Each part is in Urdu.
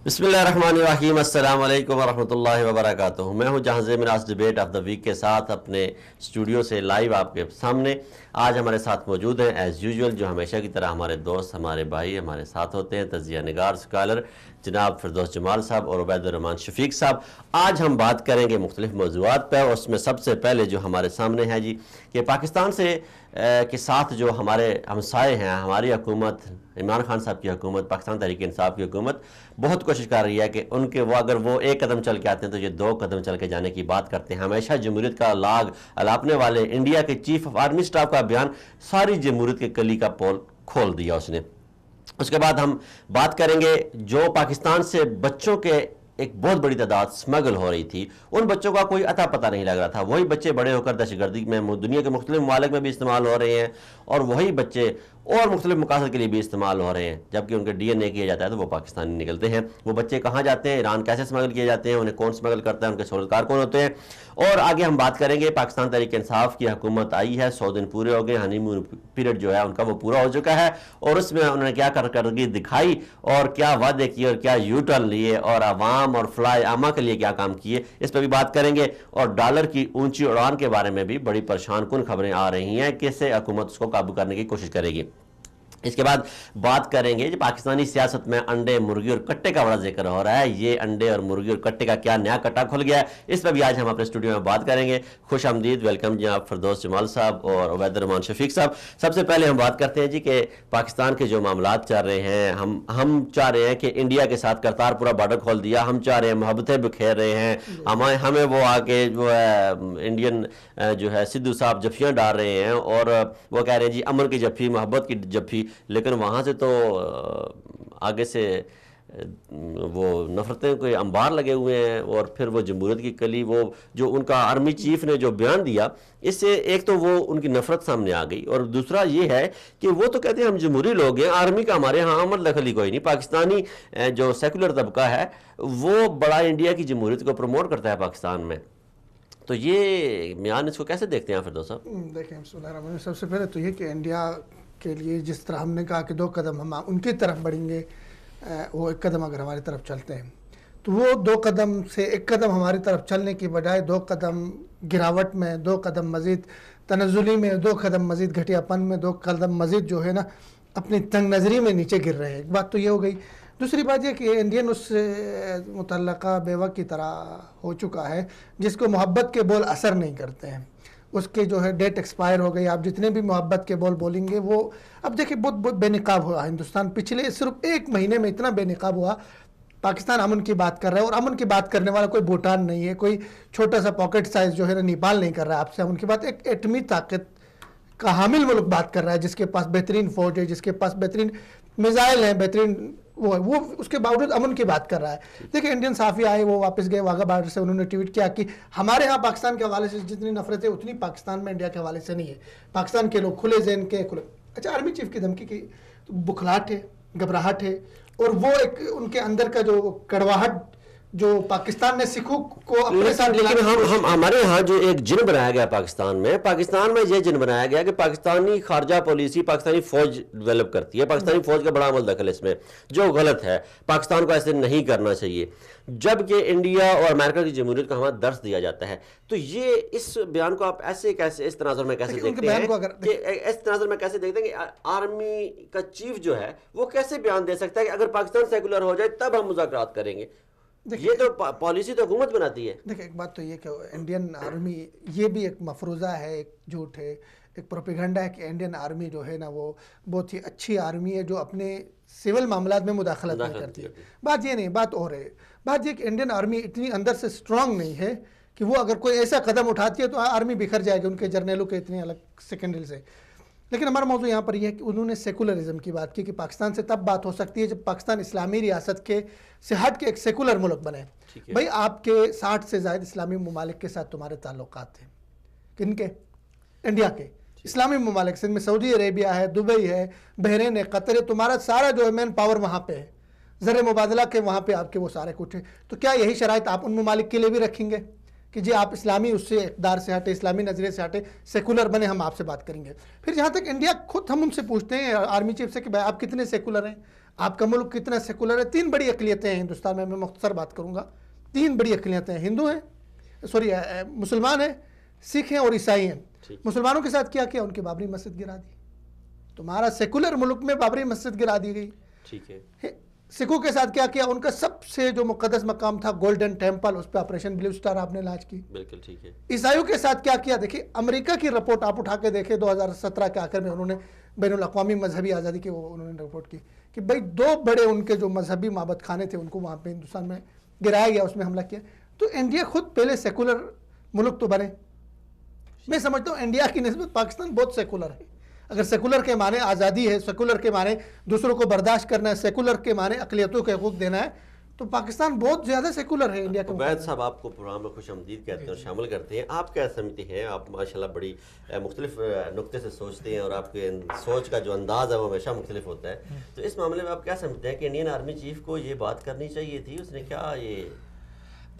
بسم اللہ الرحمن الرحیم، السلام علیکم ورحمۃ اللہ وبرکاتہ۔ میں ہوں جہاں زیب مناس ڈیبیٹ آف دا ویک کے ساتھ اپنے اسٹوڈیو سے لائیو آپ کے سامنے۔ آج ہمارے ساتھ موجود ہیں ایز یوزول، جو ہمیشہ کی طرح ہمارے دوست، ہمارے بھائی ہمارے ساتھ ہوتے ہیں، تجزیہ نگار اسکالر جناب فردوس جمال صاحب اور عبید الرحمن شفیق صاحب۔ آج ہم بات کریں گے مختلف موضوعات پہ، اس میں سب سے پہلے جو ہمارے سامنے ہے جی کہ پاکستان کے ساتھ جو ہمارے ہمسائے ہیں، ہماری حکومت، عمران خان صاحب کی حکومت، پاکستان تحریک انصاف کی حکومت بہت کوشش کر رہی ہے کہ ان کے اگر وہ ایک قدم چل کے آتے ہیں تو یہ 2 قدم چل کے جانے کی بات کرتے ہیں۔ ہمیشہ جمہوریت کا لاگ الاپنے والے انڈیا کے چیف آف آرمی سٹاف کا بیان ساری جمہوریت کے کلی کا پول کھول دیا اس نے۔ اس کے بعد ہم بات کریں گے جو پاکستان سے بچوں کے ایک بہت بڑی تعداد سمگل ہو رہی تھی، ان بچوں کا کوئی عطا پتہ نہیں لگ رہا تھا۔ وہی بچے بڑے ہو کر دہشت گردی میں دنیا کے مختلف ممالک میں بھی استعمال ہو رہے ہیں، اور وہی بچے اور مختلف مقاصد کے لیے بھی استعمال ہو رہے ہیں، جبکہ ان کے ڈی این اے کیا جاتا ہے تو وہ پاکستانی نکلتے ہیں۔ وہ بچے کہاں جاتے ہیں، ایران کیسے سمگل کیے جاتے ہیں، انہیں کون سمگل کرتا ہے، ان کے سہولتکار کون ہوتے ہیں، اور آگے ہم بات کریں گے پاکستان تحریک انصاف کی حکومت آئی ہے، 100 دن پورے ہو گئے، ہنی مون پیریڈ جو ہے ان کا وہ پورا ہو چکا ہے، اور اس میں انہوں نے کیا کارکردگی دکھائی اور کیا وعدے کیے اور کیا یو ٹرن لیے اور عوام اور فلاح عامہ کے لیے کیا کام کیے، اس پہ بھی بات کریں گے۔ اور ڈالر کی اونچی اڑان کے بارے میں بھی بڑی پریشان کن خبریں آ رہی ہیں، کیسے حکومت اس کو قابو کرنے کی کوشش کرے گی۔ اس کے بعد بات کریں گے کہ پاکستانی سیاست میں انڈے، مرغی اور کٹے کا بڑا ذکر ہو رہا ہے۔ یہ انڈے اور مرغی اور کٹے کا کیا نیا کٹا کھل گیا ہے، اس پہ بھی آج ہم اپنے اسٹوڈیو میں بات کریں گے۔ خوش آمدید، ویلکم جناب فردوس جمال صاحب اور عبید الرحمن شفیق صاحب۔ سب سے پہلے ہم بات کرتے ہیں جی کہ پاکستان کے جو معاملات چل رہے ہیں، ہم چاہ رہے ہیں کہ انڈیا کے ساتھ کرتار پورا بارڈر کھول دیا، ہم چاہ رہے ہیں محبتیں بکھیر رہے ہیں، ہمیں وہ آگے جو ہے انڈین جو ہے سدھو صاحب جفیاں ڈال رہے ہیں، اور وہ کہہ رہے ہیں جی امن کی جفی، محبت کی جفی، لیکن وہاں سے تو آگے سے وہ نفرتیں کوئی انبار لگے ہوئے ہیں، اور پھر وہ جمہوریت کی کلی، وہ جو ان کا آرمی چیف نے جو بیان دیا، اس سے ایک تو وہ ان کی نفرت سامنے آ گئی، اور دوسرا یہ ہے کہ وہ تو کہتے ہیں ہم جمہوری لوگ ہیں، آرمی کا ہمارے ہاں عمل دخلی کوئی نہیں۔ پاکستانی جو سیکولر طبقہ ہے وہ بڑا انڈیا کی جمہوریت کو پروموٹ کرتا ہے پاکستان میں، تو یہ میان اس کو کیسے دیکھتے ہیں فردوس صاحب؟ دیکھیں، بسم اللہ الرحمن الرحیم، سب سے پہلے تو یہ کہ انڈیا کے لیے جس طرح ہم نے کہا کہ 2 قدم ہم ان کی طرف بڑھیں گے، وہ 1 قدم اگر ہماری طرف چلتے ہیں تو وہ 2 قدم سے 1 قدم ہماری طرف چلنے کی بجائے 2 قدم گراوٹ میں، 2 قدم مزید تنزلی میں، 2 قدم مزید گھٹیا پن میں، 2 قدم مزید جو ہے نا اپنی تنگ نظری میں نیچے گر رہے ہیں۔ ایک بات تو یہ ہو گئی۔ دوسری بات یہ کہ انڈین اس متعلقہ بیوہ کی طرح ہو چکا ہے جس کو محبت کے بول اثر نہیں کرتے ہیں، اس کے جو ہے ڈیٹ ایکسپائر ہو گئی۔ آپ جتنے بھی محبت کے بول بولیں گے وہ اب دیکھیں بہت بے نقاب ہوا ہندوستان، پچھلے صرف 1 مہینے میں اتنا بے نقاب ہوا۔ پاکستان امن کی بات کر رہا ہے، اور امن کی بات کرنے والا کوئی بھوٹان نہیں ہے، کوئی چھوٹا سا پاکٹ سائز جو ہے نا نیپال نہیں کر رہا ہے آپ سے امن کی بات، ایک ایٹمی طاقت کا حامل ملک بات کر رہا ہے جس کے پاس بہترین فوج ہے، جس کے پاس بہترین میزائل ہیں، بہترین وہ اس کے باوجود امن کی بات کر رہا ہے۔ دیکھیں انڈین صحافی آئے، وہ واپس گئے واغہ بارڈر سے، انہوں نے ٹویٹ کیا کہ ہمارے ہاں پاکستان کے حوالے سے جتنی نفرت ہے اتنی پاکستان میں انڈیا کے حوالے سے نہیں ہے، پاکستان کے لوگ کھلے ذہن کے کھلے۔ اچھا، آرمی چیف کی دھمکی کی بکھلاہٹ ہے، گھبراہٹ ہے، اور وہ ایک ان کے اندر کا جو کڑواہٹ جو پاکستان نے سکھوں کو اپنے ساتھ، لیکن ہمارے ہاں جو ایک جن بنایا گیا پاکستان میں یہ جن بنایا گیا کہ پاکستانی خارجہ پالیسی پاکستانی فوج ڈیولپ کرتی ہے، پاکستانی فوج کا بڑا عمل دخل اس میں، جو غلط ہے، پاکستان کو ایسے نہیں کرنا چاہیے، جبکہ انڈیا اور امریکہ کی جمہوریت کا ہمیں درس دیا جاتا ہے۔ تو یہ اس بیان کو آپ ایسے کیسے اس تناظر میں کیسے دیکھتے ہیں کہ اس تناظر میں کیسے دیکھتے ہیں کہ آرمی کا چیف جو ہے وہ کیسے بیان دے سکتا ہے کہ اگر پاکستان سیکولر ہو جائے تب ہم مذاکرات کریں گے؟ یہ تو پالیسی تو حکومت بناتی ہے۔ دیکھیں، ایک بات تو یہ کہ انڈین آرمی، یہ بھی ایک مفروضہ ہے، ایک جھوٹ ہے، ایک پروپیگنڈا ہے کہ انڈین آرمی جو ہے نا وہ بہت ہی اچھی آرمی ہے جو اپنے سول معاملات میں مداخلت نہیں کرتی ہے۔ بات یہ نہیں، بات اور ہے، بات یہ کہ انڈین آرمی اتنی اندر سے سٹرونگ نہیں ہے کہ وہ اگر کوئی ایسا قدم اٹھاتی ہے تو آرمی بکھر جائے گی ان کے جرنیلوں کے اتنے الگ سیکنڈری سے۔ لیکن ہمارا موضوع یہاں پر یہ ہے کہ انہوں نے سیکولرزم کی بات کی کہ پاکستان سے تب بات ہو سکتی ہے جب پاکستان اسلامی ریاست کے سے ہٹ کے ایک سیکولر ملک بنے۔ بھائی آپ کے 60 سے زائد اسلامی ممالک کے ساتھ تمہارے تعلقات ہیں، کن کے؟ انڈیا کے اسلامی ممالک سے، ان میں سعودی عربیہ ہے، دبئی ہے، بحرین ہے، قطر ہے، تمہارا سارا جو ہے مین پاور وہاں پہ ہے، زر مبادلہ کے وہاں پہ آپ کے وہ سارے کچھ ہیں۔ تو کیا یہی شرائط آپ ان ممالک کے لیے بھی رکھیں گے کہ جی آپ اسلامی اس سے اقدار سے ہٹے، اسلامی نظریے سے ہٹے، سیکولر بنے، ہم آپ سے بات کریں گے؟ پھر جہاں تک انڈیا خود ہم ان سے پوچھتے ہیں آرمی چیف سے کہ بھائی آپ کتنے سیکولر ہیں، آپ کا ملک کتنا سیکولر ہے. 3 بڑی اقلیتیں ہیں ہندوستان میں مختصر بات کروں گا. 3 بڑی اقلیتیں ہیں, ہندو ہیں, مسلمان ہیں, سکھ ہیں اور عیسائی ہیں. مسلمانوں کے ساتھ کیا کیا, ان کی بابری مسجد گرا دی. تمہارا سیکولر ملک میں بابری مسجد گرا دی گئی. ٹھیک ہے. سکھوں کے ساتھ کیا کیا, ان کا سب سے جو مقدس مقام تھا گولڈن ٹیمپل, اس پہ آپریشن بلیو سٹار آپ نے لانچ کی. بالکل ٹھیک ہے. عیسائیوں کے ساتھ کیا کیا, دیکھیں امریکہ کی رپورٹ آپ اٹھا کے دیکھیں 2017 کے آخر میں انہوں نے بین الاقوامی مذہبی آزادی کی انہوں نے رپورٹ کی کہ بھائی 2 بڑے ان کے جو مذہبی معبد خانے تھے ان کو وہاں پہ ہندوستان میں گرایا گیا, اس میں حملہ کیا. تو انڈیا خود پہلے سیکولر ملک تو بنے. میں سمجھتا ہوں انڈیا کی نسبت پاکستان بہت سیکولر ہے. اگر سیکولر کے معنی آزادی ہے, سیکولر کے معنی دوسروں کو برداشت کرنا ہے, سیکولر کے معنی اقلیتوں کے حقوق دینا ہے, تو پاکستان بہت زیادہ سیکولر ہے انڈیا کے. عبید صاحب آپ کو پروگرام میں خوش آمدید کہتے ہیں اور شامل کرتے ہیں. آپ کیا سمجھتے ہیں؟ آپ ماشاءاللہ بڑی مختلف نقطے سے سوچتے ہیں اور آپ کے سوچ کا جو انداز ہے وہ ہمیشہ مختلف ہوتا ہے. تو اس معاملے میں آپ کیا سمجھتے ہیں کہ انڈین آرمی چیف کو یہ بات کرنی چاہیے تھی؟ اس نے کیا یہ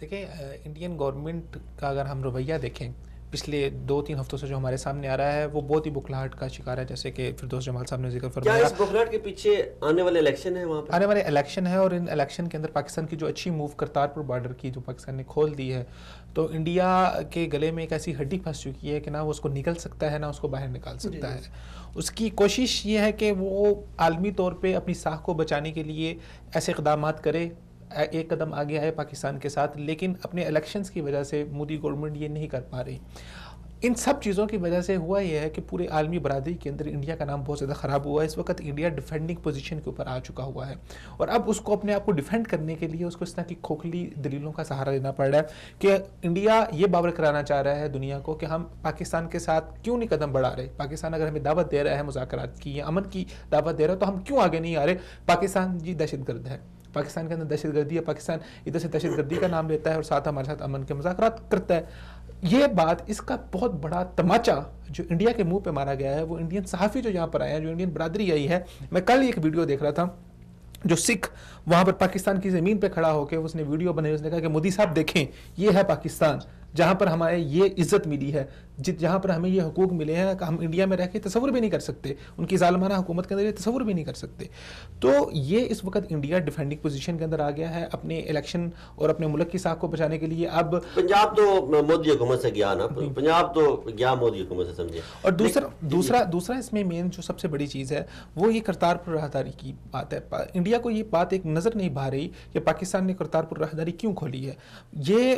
دیکھیں انڈین گورنمنٹ کا اگر ہم رویہ دیکھیں پچھلے 2-3 ہفتوں سے جو ہمارے سامنے آ رہا ہے وہ بہت ہی بکھلاہٹ کا شکار ہے. جیسے کہ فردوس جمال صاحب نے ذکر فرمایا, کیا اس بکھلاہٹ کے پیچھے آنے والے الیکشن ہے؟ وہاں پہ آنے والے الیکشن ہے, اور ان الیکشن کے اندر پاکستان کی جو اچھی موو کرتارپور بارڈر کی جو پاکستان نے کھول دی ہے, تو انڈیا کے گلے میں ایک ایسی ہڈی پھنس چکی ہے کہ نہ وہ اس کو نکل سکتا ہے نہ اس کو باہر نکال سکتا ہے. اس کی کوشش یہ ہے کہ وہ عالمی طور پہ اپنی ساکھ کو بچانے کے لیے ایسے اقدامات کرے, ایک قدم آگے آئے پاکستان کے ساتھ, لیکن اپنے الیکشنز کی وجہ سے مودی گورنمنٹ یہ نہیں کر پا رہی. ان سب چیزوں کی وجہ سے ہوا یہ ہے کہ پورے عالمی برادری کے اندر انڈیا کا نام بہت زیادہ خراب ہوا ہے. اس وقت انڈیا ڈیفینڈنگ پوزیشن کے اوپر آ چکا ہوا ہے, اور اب اس کو اپنے آپ کو ڈیفینڈ کرنے کے لیے اس کو اس طرح کی کھوکھلی دلیلوں کا سہارا لینا پڑ رہا ہے کہ انڈیا یہ باور کرانا چاہ رہا ہے دنیا کو کہ ہم پاکستان کے ساتھ کیوں نہیں قدم بڑھا رہے. پاکستان اگر ہمیں دعوت دے رہا ہے مذاکرات کی یا امن کی دعوت دے رہا ہے تو ہم کیوں آگے نہیں آ رہے. پاکستان جی دہشت گرد ہے, پاکستان کے اندر دہشت گردی ہے, پاکستان ادھر سے دہشت گردی کا نام لیتا ہے اور ساتھ ہمارے ساتھ امن کے مذاکرات کرتا ہے. یہ بات, اس کا بہت بڑا تماچا جو انڈیا کے منہ پہ مارا گیا ہے, وہ انڈین صحافی جو یہاں پر آئے ہیں, جو انڈین برادری آئی ہے. میں کل ایک ویڈیو دیکھ رہا تھا جو سکھ وہاں پر پاکستان کی زمین پہ کھڑا ہو کے اس نے ویڈیو بنائی, اس نے کہا کہ مودی صاحب دیکھیں یہ ہے پاکستان جہاں پر ہمارے یہ عزت ملی ہے, جہاں پر ہمیں یہ حقوق ملے ہیں کہ ہم انڈیا میں رہ کے تصور بھی نہیں کر سکتے, ان کی ظالمانہ حکومت کے اندر یہ تصور بھی نہیں کر سکتے. تو یہ اس وقت انڈیا ڈیفینڈنگ پوزیشن کے اندر آ گیا ہے اپنے الیکشن اور اپنے ملک کی ساکھ کو بچانے کے لیے. اب پنجاب تو مودی حکومت سے گیا نا, پنجاب تو گیا مودی حکومت سے, سمجھے. اور دوسرا اس میں مین جو سب سے بڑی چیز ہے وہ یہ کرتارپور راہداری کی بات ہے. انڈیا کو یہ بات ایک نظر نہیں بھا رہی کہ پاکستان نے کرتارپور راہداری کیوں کھولی ہے. یہ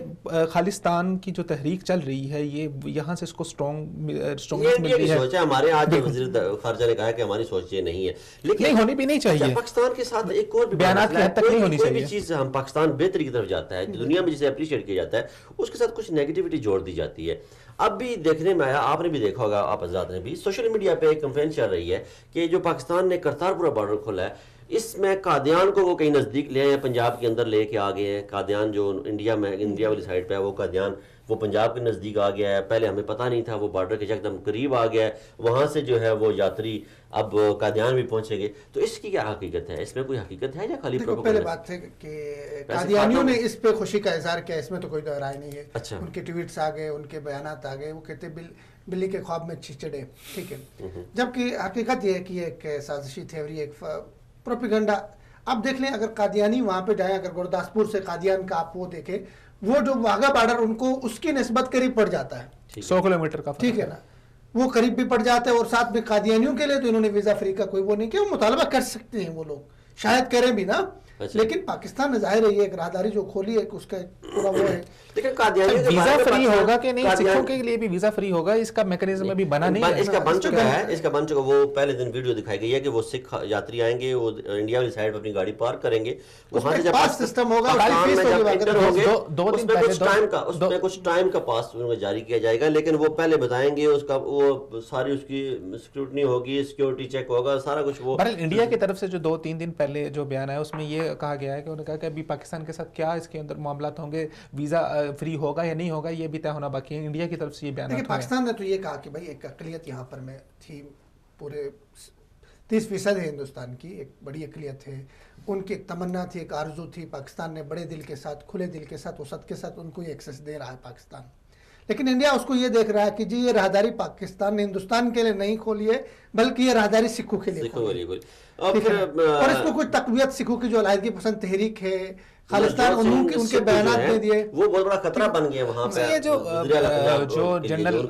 خالصتان کی جو تحریک چل رہی ہے, یہ یہاں سے اس کو اسٹرانگنس ملتی ہے. سوچ ہے ہمارے آج وزیر خارجہ نے کہا کہ ہماری سوچ یہ نہیں ہے, لیکن نہیں ہونی بھی نہیں چاہیے. پاکستان کے ساتھ ایک اور بیانات کی حد تک نہیں ہونی چاہیے. کوئی بھی چیز ہم پاکستان بہتری کی طرف جاتا ہے, دنیا میں جسے اپریشیٹ کیا جاتا ہے, اس کے ساتھ کچھ نیگیٹیوٹی جوڑ دی جاتی ہے. اب بھی دیکھنے میں آیا, آپ نے بھی دیکھا ہوگا, آپ حضرات نے بھی, سوشل میڈیا پہ ایک کمپین چل رہی ہے کہ جو پاکستان نے کرتارپور بارڈر کھولا ہے, اس میں قادیان کو وہ کہیں نزدیک لے آئے ہیں, پنجاب کے اندر لے کے آ گئے ہیں. قادیان جو انڈیا والی سائڈ پہ ہے, وہ قادیان وہ پنجاب کے نزدیک آ گیا ہے. پہلے ہمیں پتہ نہیں تھا, وہ بارڈر کے ایک دم قریب آ گیا ہے. وہاں سے جو ہے وہ یاتری اب قادیان بھی پہنچے گے. تو اس کی کیا حقیقت ہے؟ اس میں کوئی حقیقت ہے یا خالی پروپیگنڈا؟ پہلے بات ہے کہ قادیانیوں نے اس پہ خوشی کا اظہار کیا, اس میں تو کوئی دو رائے نہیں ہے. اچھا, ان کے ٹویٹس آ گئے, ان کے بیانات آ گئے, وہ کہتے بلی کے خواب میں چڑے, ٹھیک ہے. جبکہ حقیقت یہ ہے کہ ایک سازشی تھیوری, ایک پروپیگنڈا. اب دیکھ لیں, اگر قادیانی وہاں پہ جائیں, اگر گرداسپور سے قادیان کا آپ وہ دیکھیں, وہ جو واگا بارڈر ان کو اس کی نسبت قریب پڑ جاتا ہے, 100 کلومیٹر کا, ٹھیک ہے نا, وہ قریب بھی پڑ جاتا ہے. اور ساتھ میں قادیانیوں کے لیے تو انہوں نے ویزا فری کا کوئی وہ نہیں کیا. وہ مطالبہ کر سکتے ہیں, وہ لوگ شاید کریں بھی نا, لیکن پاکستان نے ظاہر ہے یہ ایک راہداری جو کھولی ہے, اس کا پورا وہ ہے. لیکن قادیانی ویزا فری ہوگا کہ نہیں, سکھوں کے لیے بھی ویزا فری ہوگا, اس کا میکانزم ابھی بنا نہیں ہے. اس کا بن چکا ہے, اس کا بن چکا. وہ پہلے دن ویڈیو دکھائی گئی ہے کہ وہ سکھ یاتری آئیں گے, وہ انڈیا والی سائڈ پہ اپنی گاڑی پارک کریں گے, وہاں سے جب پاس سسٹم ہوگا, اس میں کچھ ٹائم کا پاس جاری کیا جائے گا, لیکن وہ پہلے بتائیں گے, اس کا وہ ساری اس کی سیکورٹی ہوگی, سیکورٹی چیک ہوگا, سارا کچھ. وہ انڈیا کی طرف سے جو 2-3 دن پہلے جو بیان آیا اس میں یہ کہا گیا ہے کہ انہوں نے کہا کہ ابھی پاکستان کے ساتھ کیا اس کے اندر معاملات ہوں گے, ویزا فری ہوگا یا نہیں ہوگا, یہ بھی طے ہونا باقی ہے. انڈیا کی طرف سے یہ بیانات ہیں. پاکستان نے تو یہ کہا کہ بھائی ایک اقلیت یہاں پر میں تھی, پورے 30% ہے ہندوستان کی, ایک بڑی اقلیت ہے. ان کی ایک تمنا تھی, ایک آرزو تھی. پاکستان نے بڑے دل کے ساتھ, کھلے دل کے ساتھ, وسعت کے ساتھ ان کو یہ ایکسیس دے رہا ہے پاکستان. لیکن انڈیا اس کو یہ دیکھ رہا ہے کہ جی یہ راہداری پاکستان نے ہندوستان کے لیے نہیں کھولی ہے, بلکہ یہ راہداری سکھوں کے لیے کھولی ہے. ٹھیک ہے، اور اس میں کوئی تقویت سکھوں کی جو علیحدگی پسند تحریک ہے خالصتان علوم کے ان کے بیانات دے دیے، وہ بہت بڑا خطرہ بن گیا وہاں پہ. یہ جو general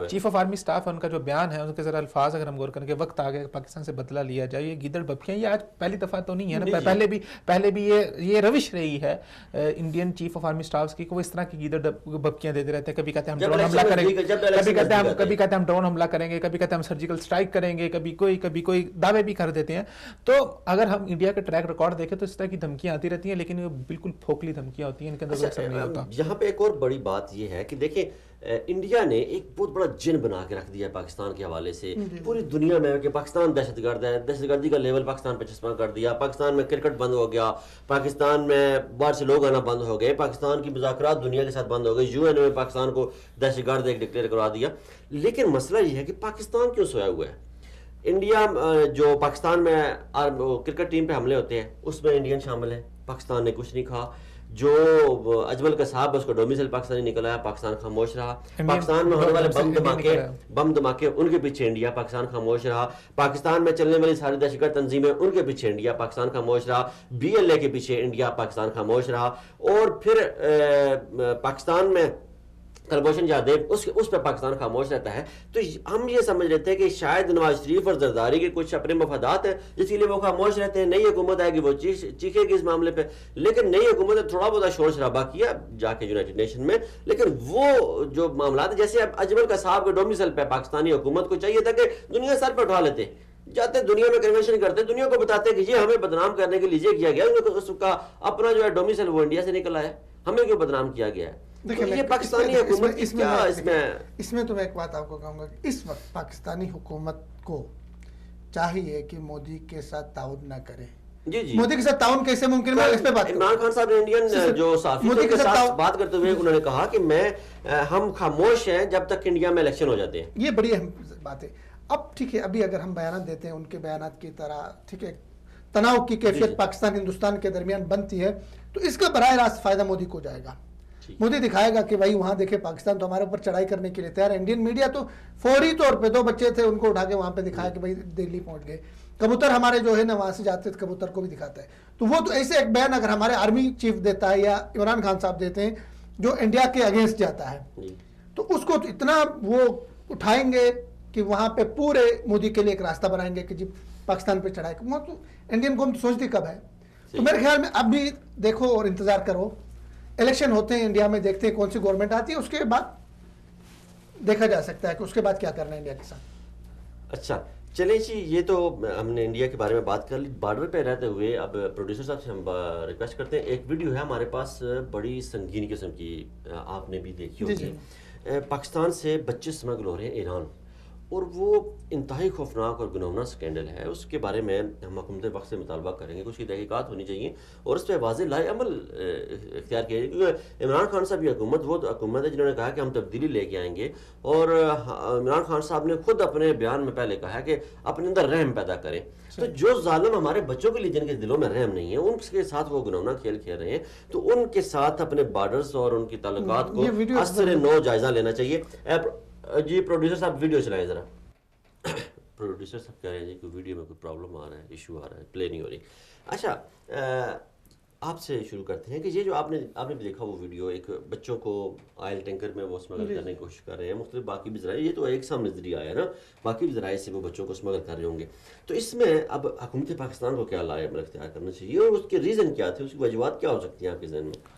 chief of army staff ہے ان کا جو بیان ہے ان کے ذرا الفاظ اگر ہم غور کریں کہ وقت آ گیا پاکستان سے بدلہ لیا جائے، یہ گیدڑ بپکیاں یہ آج پہلی دفعہ تو نہیں ہے نا، پہلے بھی یہ روش رہی ہے Indian chief of army staff کی کہ وہ اس طرح کی گیدڑ بپکیاں دیتے رہتے ہیں. کبھی کہتے ہیں ہم ڈرون حملہ کریں گے، کبھی کہتے ہیں ہم ڈرون حملہ کریں گے، کبھی کہتے ہیں ہم سرجیکل اسٹرائک کریں گے، کبھی کوئی دعوے بھی کر دیتے ہیں. تو اگر ہم انڈیا کا ٹریک ریکارڈ دیکھیں تو اس طرح کی دھمکیاں آتی رہتی ہیں، لیکن وہ بالکل کھوکھلی دھمکیاں ہوتی ہیں، ان کے اندر کوئی اثر نہیں ہوتا. یہاں پہ ایک اور بڑی بات یہ ہے کہ دیکھیں انڈیا نے ایک بہت بڑا جن بنا کے رکھ دیا ہے پاکستان کے حوالے سے پوری دنیا میں کہ پاکستان دہشت گرد ہے، دہشت گردی کا لیول پاکستان پہ چسپاں کر دیا. پاکستان میں کرکٹ بند ہو گیا، پاکستان میں باہر سے لوگ آنا بند ہو گئے، پاکستان کی مذاکرات دنیا کے ساتھ بند ہو گئے، UN میں پاکستان کو دہشت گرد ایک ڈکلیئر کروا دیا. لیکن مسئلہ یہ ہے کہ پاکستان کیوں سویا ہوا ہے؟ انڈیا جو پاکستان میں کرکٹ ٹیم پہ حملے ہوتے ہیں اس میں انڈین شامل ہے، پاکستان نے کچھ نہیں کہا. جو اجمل قصاب ہے اس کو ڈومیسائل پاکستانی نکلا ہے، پاکستان خاموش رہا. پاکستان میں ہونے والے بم دھماکے ان کے پیچھے انڈیا، پاکستان خاموش رہا. پاکستان میں چلنے والی ساری دہشت گرد تنظیمیں ان کے پیچھے انڈیا، پاکستان خاموش رہا. BLA کے پیچھے انڈیا، پاکستان خاموش رہا. اور پھر پاکستان میں کلبھوشن جادیو اس پہ پاکستان خاموش رہتا ہے. تو ہم یہ سمجھ رہتے ہیں کہ شاید نواز شریف اور زرداری کے کچھ اپنے مفادات ہیں جس کے لیے وہ خاموش رہتے ہیں. نئی حکومت آئے گی وہ چیخے گی اس معاملے پہ، لیکن نئی حکومت نے تھوڑا بہت شور شرابہ کیا جا کے یونائٹڈ نیشن میں. لیکن وہ جو معاملات ہیں جیسے اب اجمل قصاب کے ڈومیسائل پہ پاکستانی حکومت کو چاہیے تھا کہ دنیا سر پہ اٹھا لیتے، جاتے دنیا میں کنونشن کرتے، دنیا کو بتاتے کہ یہ ہمیں بدنام کرنے کے لیے کیا گیا. اس کا اپنا جو ہے ڈومیسائل وہ انڈیا سے نکلا ہے، ہمیں کیوں بدنام کیا گیا ہے؟ یہ پاکستانی حکومت اس میں تو میں ایک بات آپ کو کہوں گا کہ اس وقت پاکستانی حکومت کو چاہیے کہ مودی کے ساتھ تعاون نہ کرے. جی مودی کے ساتھ تعاون کیسے ممکن ہے اس پہ بات. عمران خان صاحب نے انڈین جو صحافیوں کے ساتھ بات کرتے ہوئے انہوں نے کہا کہ ہم خاموش ہیں جب تک انڈیا میں الیکشن ہو جاتے ہیں. یہ بڑی اہم بات ہے. اب ٹھیک ہے، ابھی اگر ہم بیانات دیتے ہیں ان کے بیانات کی طرح، ٹھیک ہے، تناؤ کی کیفیت پاکستان ہندوستان کے درمیان بنتی ہے تو اس کا براہ راست فائدہ مودی کو جائے گا. مودی دکھائے گا کہ بھائی وہاں دیکھے پاکستان تو ہمارے اوپر چڑھائی کرنے کے لیے تیار ہے. انڈین میڈیا تو فوری طور پہ 2 بچے تھے ان کو اٹھا کے وہاں پہ دکھایا کہ بھائی دہلی پہنچ گئے. کبوتر ہمارے جو ہے نا وہاں سے جاتے تھے، کبوتر کو بھی دکھاتا ہے. تو وہ تو ایسے ایک بیان اگر ہمارے آرمی چیف دیتا ہے یا عمران خان صاحب دیتے ہیں جو انڈیا کے اگینسٹ جاتا ہے، تو اس کو اتنا وہ اٹھائیں گے کہ وہاں پہ پورے مودی کے لیے ایک راستہ بنائیں گے کہ جی پاکستان پہ چڑھائی. وہاں تو انڈین قوم سوچتی کب ہے. تو میرے خیال میں اب بھی دیکھو اور انتظار کرو، الیکشن ہوتے ہیں انڈیا میں، دیکھتے ہیں کون سی گورنمنٹ آتی ہے، اس کے بعد دیکھا جا سکتا ہے کہ اس کے بعد کیا کرنا ہے انڈیا کے ساتھ. اچھا چلیں جی، یہ تو ہم نے انڈیا کے بارے میں بات کر لی. بارڈر پہ رہتے ہوئے اب پروڈیوسر صاحب سے ہم ریکویسٹ کرتے ہیں، ایک ویڈیو ہے ہمارے پاس بڑی سنگین قسم کی، آپ نے بھی دیکھی ہوگی. پاکستان سے بچے اسمگل ہو رہے ہیں ایران، اور وہ انتہائی خوفناک اور گنونا سکینڈل ہے. اس کے بارے میں ہم حکومت وقت سے مطالبہ کریں گے کہ اس کی تحقیقات ہونی چاہیے اور اس پہ واضح لائے عمل اختیار کیا جائے. کیونکہ عمران خان صاحب کی حکومت وہ حکومت ہے جنہوں نے کہا کہ ہم تبدیلی لے کے آئیں گے، اور عمران خان صاحب نے خود اپنے بیان میں پہلے کہا کہ اپنے اندر رحم پیدا کریں. تو جو ظالم ہمارے بچوں کے لیے جن کے دلوں میں رحم نہیں ہے ان کے ساتھ وہ گنونا کھیل کھیل رہے ہیں، تو ان کے ساتھ اپنے بارڈرز اور ان کی تعلقات کو اثر نو جائزہ لینا چاہیے. جی پروڈیوسر صاحب ویڈیو چلائیں ذرا. پروڈیوسر صاحب کہہ رہے ہیں جی کہ ویڈیو میں کوئی پرابلم آ رہا ہے، ایشو آ رہا ہے، پلے نہیں ہو رہی. اچھا آپ سے شروع کرتے ہیں کہ یہ جو آپ نے بھی دیکھا وہ ویڈیو، ایک بچوں کو آئل ٹینکر میں وہ اسمگل کرنے کی کوشش کر رہے ہیں، مختلف باقی بھی ذرائع، یہ تو ایک سامنے ذریعہ آیا نا، باقی بھی ذرائع سے وہ بچوں کو اسمگل کر رہے ہوں گے. تو اس میں اب حکومت پاکستان کو کیا لائے عمل اختیار کرنا چاہیے اور اس کے ریزن کیا تھے، اس کی وجوہات کیا ہو سکتی ہیں آپ کے ذہن میں؟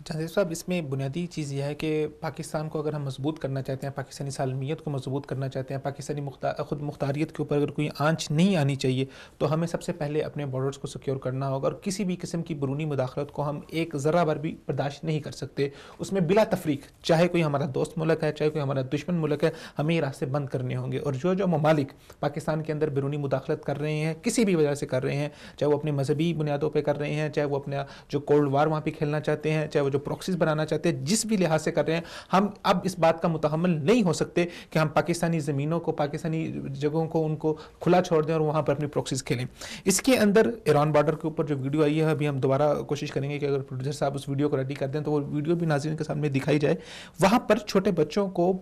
جہاں صاحب اس میں بنیادی چیز یہ ہے کہ پاکستان کو اگر ہم مضبوط کرنا چاہتے ہیں، پاکستانی سالمیت کو مضبوط کرنا چاہتے ہیں، پاکستانی خود مختاریت کے اوپر اگر کوئی آنچ نہیں آنی چاہیے تو ہمیں سب سے پہلے اپنے بارڈرز کو سیکیور کرنا ہوگا، اور کسی بھی قسم کی بیرونی مداخلت کو ہم ایک ذرہ بھر بھی برداشت نہیں کر سکتے. اس میں بلا تفریق چاہے کوئی ہمارا دوست ملک ہے، چاہے کوئی ہمارا دشمن ملک ہے، ہمیں یہ راستے بند کرنے ہوں گے. اور جو ممالک پاکستان کے اندر بیرونی مداخلت کر رہے ہیں، کسی بھی وجہ سے کر رہے ہیں، چاہے وہ اپنی مذہبی بنیادوں پہ کر رہے ہیں، چاہے وہ اپنا جو کولڈ وار وہاں پہ کھیلنا چاہتے ہیں، چاہے وہ جو پروکسیز بنانا چاہتے ہیں، جس بھی لحاظ سے کر رہے ہیں، ہم اب اس بات کا متحمل نہیں ہو سکتے کہ ہم پاکستانی زمینوں کو، پاکستانی جگہوں کو ان کو کھلا چھوڑ دیں اور وہاں پر اپنی پروکسیز کھیلیں. اس کے اندر ایران بارڈر کے اوپر جو ویڈیو آئی ہے، ابھی ہم دوبارہ کوشش کریں گے کہ اگر پروڈیوسر صاحب اس ویڈیو کو ریڈی کر دیں تو وہ ویڈیو بھی ناظرین کے سامنے دکھائی جائے. وہاں پر چھوٹے بچوں کو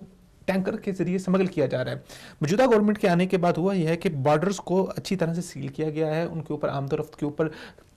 ٹینکر کے ذریعے اسمگل کیا جا رہا ہے. موجودہ گورنمنٹ کے آنے کے بعد ہوا یہ ہے کہ بارڈرز کو اچھی طرح سے سیل کیا گیا ہے, ان کے اوپر آمد و رفت کے اوپر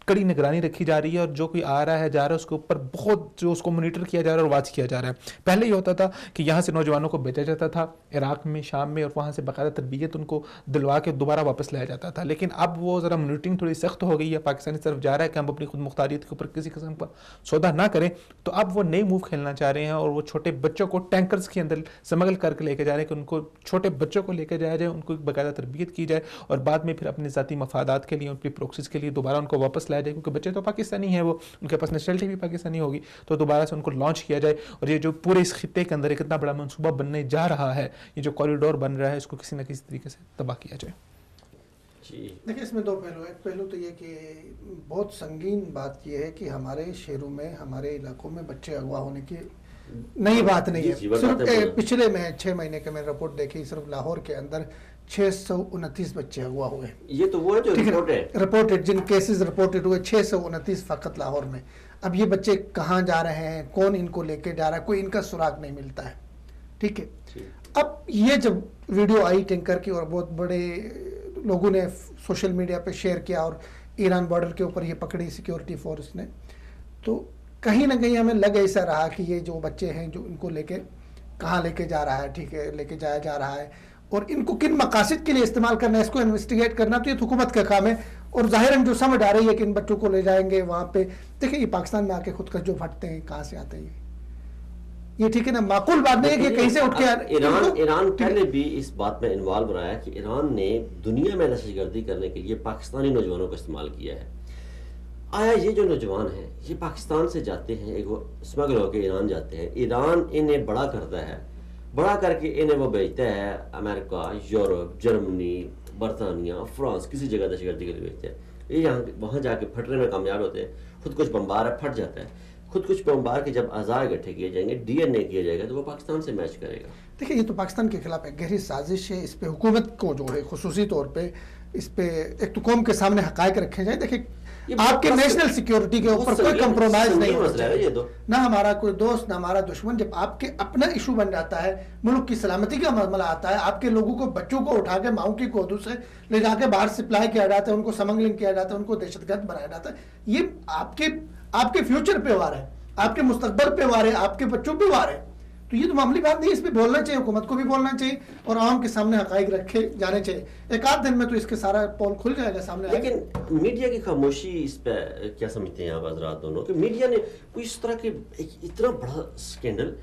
کڑی نگرانی رکھی جا رہی ہے, اور جو کوئی آ رہا ہے جا رہا ہے اس کے اوپر بہت جو اس کو مانیٹر کیا جا رہا ہے اور واچ کیا جا رہا ہے. پہلے یہ ہوتا تھا کہ یہاں سے نوجوانوں کو بھیجا جاتا تھا عراق میں, شام میں, اور وہاں سے باقاعدہ تربیت ان کو دلوا کے دوبارہ واپس لایا جاتا تھا. لیکن اب وہ ذرا مانیٹرنگ تھوڑی سخت ہو گئی ہے, پاکستان کی طرف جا رہا ہے کہ ہم اپنی خود مختاریت کے اوپر کسی قسم کا سودا نہ کریں, تو اب وہ نئی موو کھیلنا چاہ رہے ہیں, اور وہ چھوٹے بچوں کو ٹینکرز کے اندر سمگل کر کے لے کے جا رہے ہیں کہ ان کو چھوٹے بچوں کو لے کے جایا جائے, ان کو باقاعدہ تربیت کی جائے, اور بعد میں پھر اپنے ذاتی مفادات کے لیے, اپنی پروکسیز کے لیے دوبارہ ان کو واپس لایا جائے, کیونکہ بچے تو پاکستانی ہیں, وہ ان کے پاس نیشنلٹی بھی پاکستانی ہوگی, تو دوبارہ سے ان کو لانچ کیا جائے. اور یہ جو پورے اس خطے کے اندر ایک اتنا بڑا منصوبہ بننے جا رہا ہے, یہ جو کوریڈور بن رہا ہے, اس کو کسی نہ کسی طریقے سے تباہ کیا جائے. دیکھیں اس میں دو پہلو ہیں. ایک پہلو تو یہ کہ بہت سنگین بات یہ ہے کہ ہمارے شہروں میں, ہمارے علاقوں میں بچے اغوا ہونے کی نئی بات نہیں ہے. صرف پچھلے میں 6 مہینے کے میں رپورٹ دیکھی, صرف لاہور کے اندر 629 بچے اغوا ہوئے. یہ تو وہ ہے جو رپورٹڈ, جن کیسز رپورٹڈ ہوئے 629 فقط لاہور میں. اب یہ بچے کہاں جا رہے ہیں, کون ان کو لے کے جا رہا ہے, کوئی ان کا سراغ نہیں ملتا ہے. ٹھیک ہے, اب یہ جب ویڈیو آئی ٹینکر کی اور بہت بڑے لوگوں نے سوشل میڈیا پہ شیئر کیا, اور ایران بارڈر کے اوپر یہ پکڑی سیکیورٹی فورس نے, تو کہیں نہ کہیں ہمیں لگ ایسا رہا کہ یہ جو بچے ہیں جو ان کو لے کے کہاں لے کے جا رہا ہے, ٹھیک ہے, لے کے جایا جا رہا ہے, اور ان کو کن مقاصد کے لیے استعمال کرنا ہے, اس کو انویسٹیگیٹ کرنا تو یہ حکومت کا کام ہے. اور ظاہراً جو سمجھ آ رہی ہے کہ ان بچوں کو لے جائیں گے وہاں پہ, دیکھیں یہ پاکستان میں آ کے خود کش جو پھٹتے ہیں کہاں سے آتے ہیں, یہ ٹھیک ہے نا, معقول بات نہیں ہے کہ کہیں سے اٹھ کے. ایران پہلے بھی اس بات میں انوالو رہا ہے کہ ایران نے دنیا میں دہشت گردی کرنے کے لیے پاکستانی نوجوانوں کو استعمال کیا ہے. آیا یہ جو نوجوان ہیں یہ پاکستان سے جاتے ہیں, ایک وہ اسمگل ہو کے ایران جاتے ہیں, ایران انہیں بڑا کرتا ہے, بڑا کر کے انہیں وہ بھیجتا ہے امریکہ, یورپ, جرمنی, برطانیہ, فرانس, کسی جگہ دہشت گردی کے لیے بھیجتے ہیں. یہ یہاں وہاں جا کے پھٹنے میں کامیاب ہوتے ہیں. خود کچھ بمبار ہے, پھٹ جاتا ہے. خود کچھ بمبار کے جب اعضاء اکٹھے کیے جائیں گے, ڈی این اے کیا جائے گا, تو وہ پاکستان سے میچ کرے گا. دیکھیں یہ تو پاکستان کے خلاف ایک گہری سازش ہے. اس پہ حکومت کو جو ہے خصوصی طور پہ اس پہ ایک تو قوم کے سامنے حقائق رکھے جائیں. دیکھیں آپ کے نیشنل سیکیورٹی کے اوپر کوئی کمپرومائز نہیں ہونا چاہیے, نہ ہمارا کوئی دوست نہ ہمارا دشمن. جب آپ کے اپنا ایشو بن جاتا ہے, ملک کی سلامتی کا معاملہ آتا ہے, آپ کے لوگوں کو, بچوں کو اٹھا کے ماؤں کی گودوں سے لے جا کے باہر سپلائی کیا جاتا ہے, ان کو سمگلنگ کیا جاتا ہے, ان کو دہشت گرد بنایا جاتا ہے, یہ آپ کے فیوچر پہ وار ہے, آپ کے مستقبل پہ وار ہے, آپ کے بچوں پہ وار ہے. تو یہ تو معمولی بات نہیں, اس پہ بولنا چاہیے, حکومت کو بھی بولنا چاہیے, اور عوام کے سامنے حقائق رکھے جانے چاہیے. ایک آدھ دن میں تو اس کے سارا پول کھل جائے گا سامنے. لیکن میڈیا کی خاموشی اس پہ کیا سمجھتے ہیں آپ حضرات دونوں, کہ میڈیا نے کوئی اس طرح کے اتنا بڑا اسکینڈل,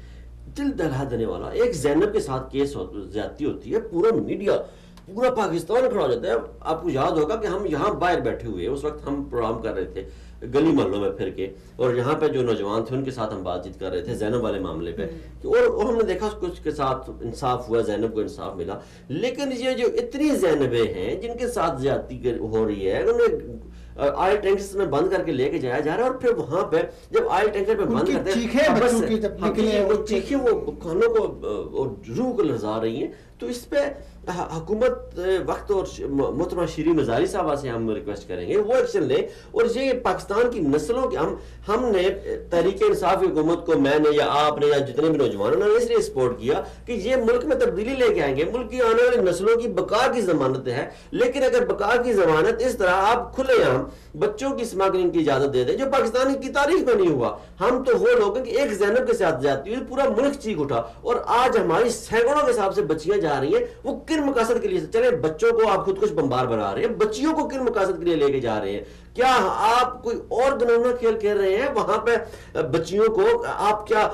دل دہلا دینے والا, ایک زینب کے ساتھ کیس زیادتی ہوتی ہے, پورا میڈیا, پورا پاکستان کھڑا ہو جاتا ہے. آپ کو یاد ہوگا کہ ہم یہاں باہر بیٹھے ہوئے, اس وقت ہم پروگرام کر رہے تھے گلی محلوں میں پھر کے, اور یہاں پہ جو نوجوان تھے ان کے ساتھ ہم بات چیت کر رہے تھے زینب والے معاملے پہ, اور ہم نے دیکھا کچھ کے ساتھ انصاف ہوا, زینب کو انصاف ملا. لیکن یہ جو اتنی زینبیں ہیں جن کے ساتھ زیادتی ہو رہی ہے, انہیں آئل ٹینکرز میں بند کر کے لے کے جایا جا رہا ہے, اور پھر وہاں پہ جب آئل ٹینکر پہ بند کرتے ہیں, وہ چیخیں وہ کانوں کو اور روح کو لرزا رہی ہیں. تو اس پہ حکومت وقت اور محترمہ شیریں مزاری صاحبہ سے ہم ریکویسٹ کریں گے وہ ایکشن لیں. اور یہ پاکستان کی نسلوں کے, ہم نے تحریک انصاف حکومت کو, میں نے یا آپ نے یا جتنے بھی نوجوانوں نے اس لیے سپورٹ کیا کہ یہ ملک میں تبدیلی لے کے آئیں گے, ملک کی آنے والی نسلوں کی بقا کی ضمانت ہے. لیکن اگر بقا کی ضمانت اس طرح آپ کھلے عام بچوں کی اسمگلنگ کی اجازت دے دیں, جو پاکستان کی تاریخ میں نہیں ہوا. ہم تو وہ لوگ ہیں کہ ایک زینب کے ساتھ جاتی ہوئی پورا ملک چیخ اٹھا, اور آج ہماری سینکڑوں کے حساب سے بچیاں جا رہی ہیں. وہ کن مقاصد کے لیے, چلے بچوں کو آپ خود کچھ بمبار بنا رہے ہیں, بچیوں کو کن مقاصد کے لیے لے کے جا رہے ہیں؟ کیا آپ کوئی اور گناہوں کھیل کھیل رہے ہیں وہاں پہ؟ بچیوں کو آپ کیا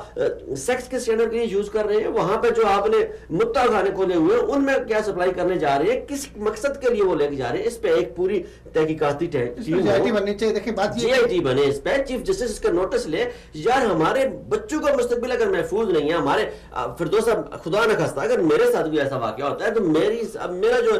سیکس کے اسٹینڈرڈ کے لیے یوز کر رہے ہیں؟ وہاں پہ جو آپ نے متا خانے کھولے ہوئے ہیں ان میں کیا سپلائی کرنے جا رہے ہیں, کس مقصد کے لیے وہ لے کے جا رہے ہیں؟ اس پہ ایک پوری تحقیقاتی ٹیم بننی چاہیے. دیکھیں بات جی آئی ٹی بنے, اس پہ چیف جسٹس اس کا نوٹس لے. یار ہمارے بچوں کا مستقبل اگر محفوظ نہیں ہے, ہمارے فردوس خدا نہ خواستہ اگر میرے ساتھ کوئی ایسا واقعہ ہوتا ہے تو میرا جو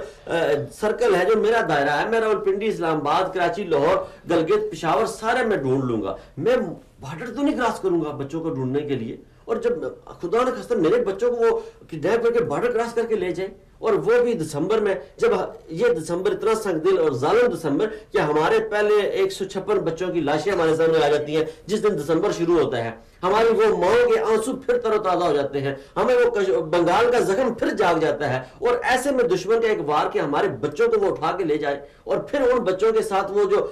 سرکل ہے, جو میرا دائرہ ہے, میں راولپنڈی, اسلام آباد, کراچی, لاہور, گلگت, پشاور, سارے میں ڈھونڈ لوں گا. میں بارڈر تو نہیں کراس کروں گا بچوں کو ڈھونڈنے کے لیے. اور جب خدا نہ خواستہ میرے بچوں کو وہ کڈنیپ کر کے بارڈر کراس کر کے لے جائیں, اور وہ بھی دسمبر میں، جب یہ دسمبر اتنا سنگ دل اور ظالم دسمبر کہ ہمارے پہلے 156 بچوں کی لاشیں ہمارے سامنے آ جاتی ہیں جس دن دسمبر شروع ہوتا ہے، ہماری وہ ماؤں کے آنسو پھر تر و تازہ ہو جاتے ہیں، ہمیں وہ بنگال کا زخم پھر جاگ جاتا ہے، اور ایسے میں دشمن کا ایک وار کہ ہمارے بچوں کو وہ اٹھا کے لے جائے، اور پھر ان بچوں کے ساتھ وہ جو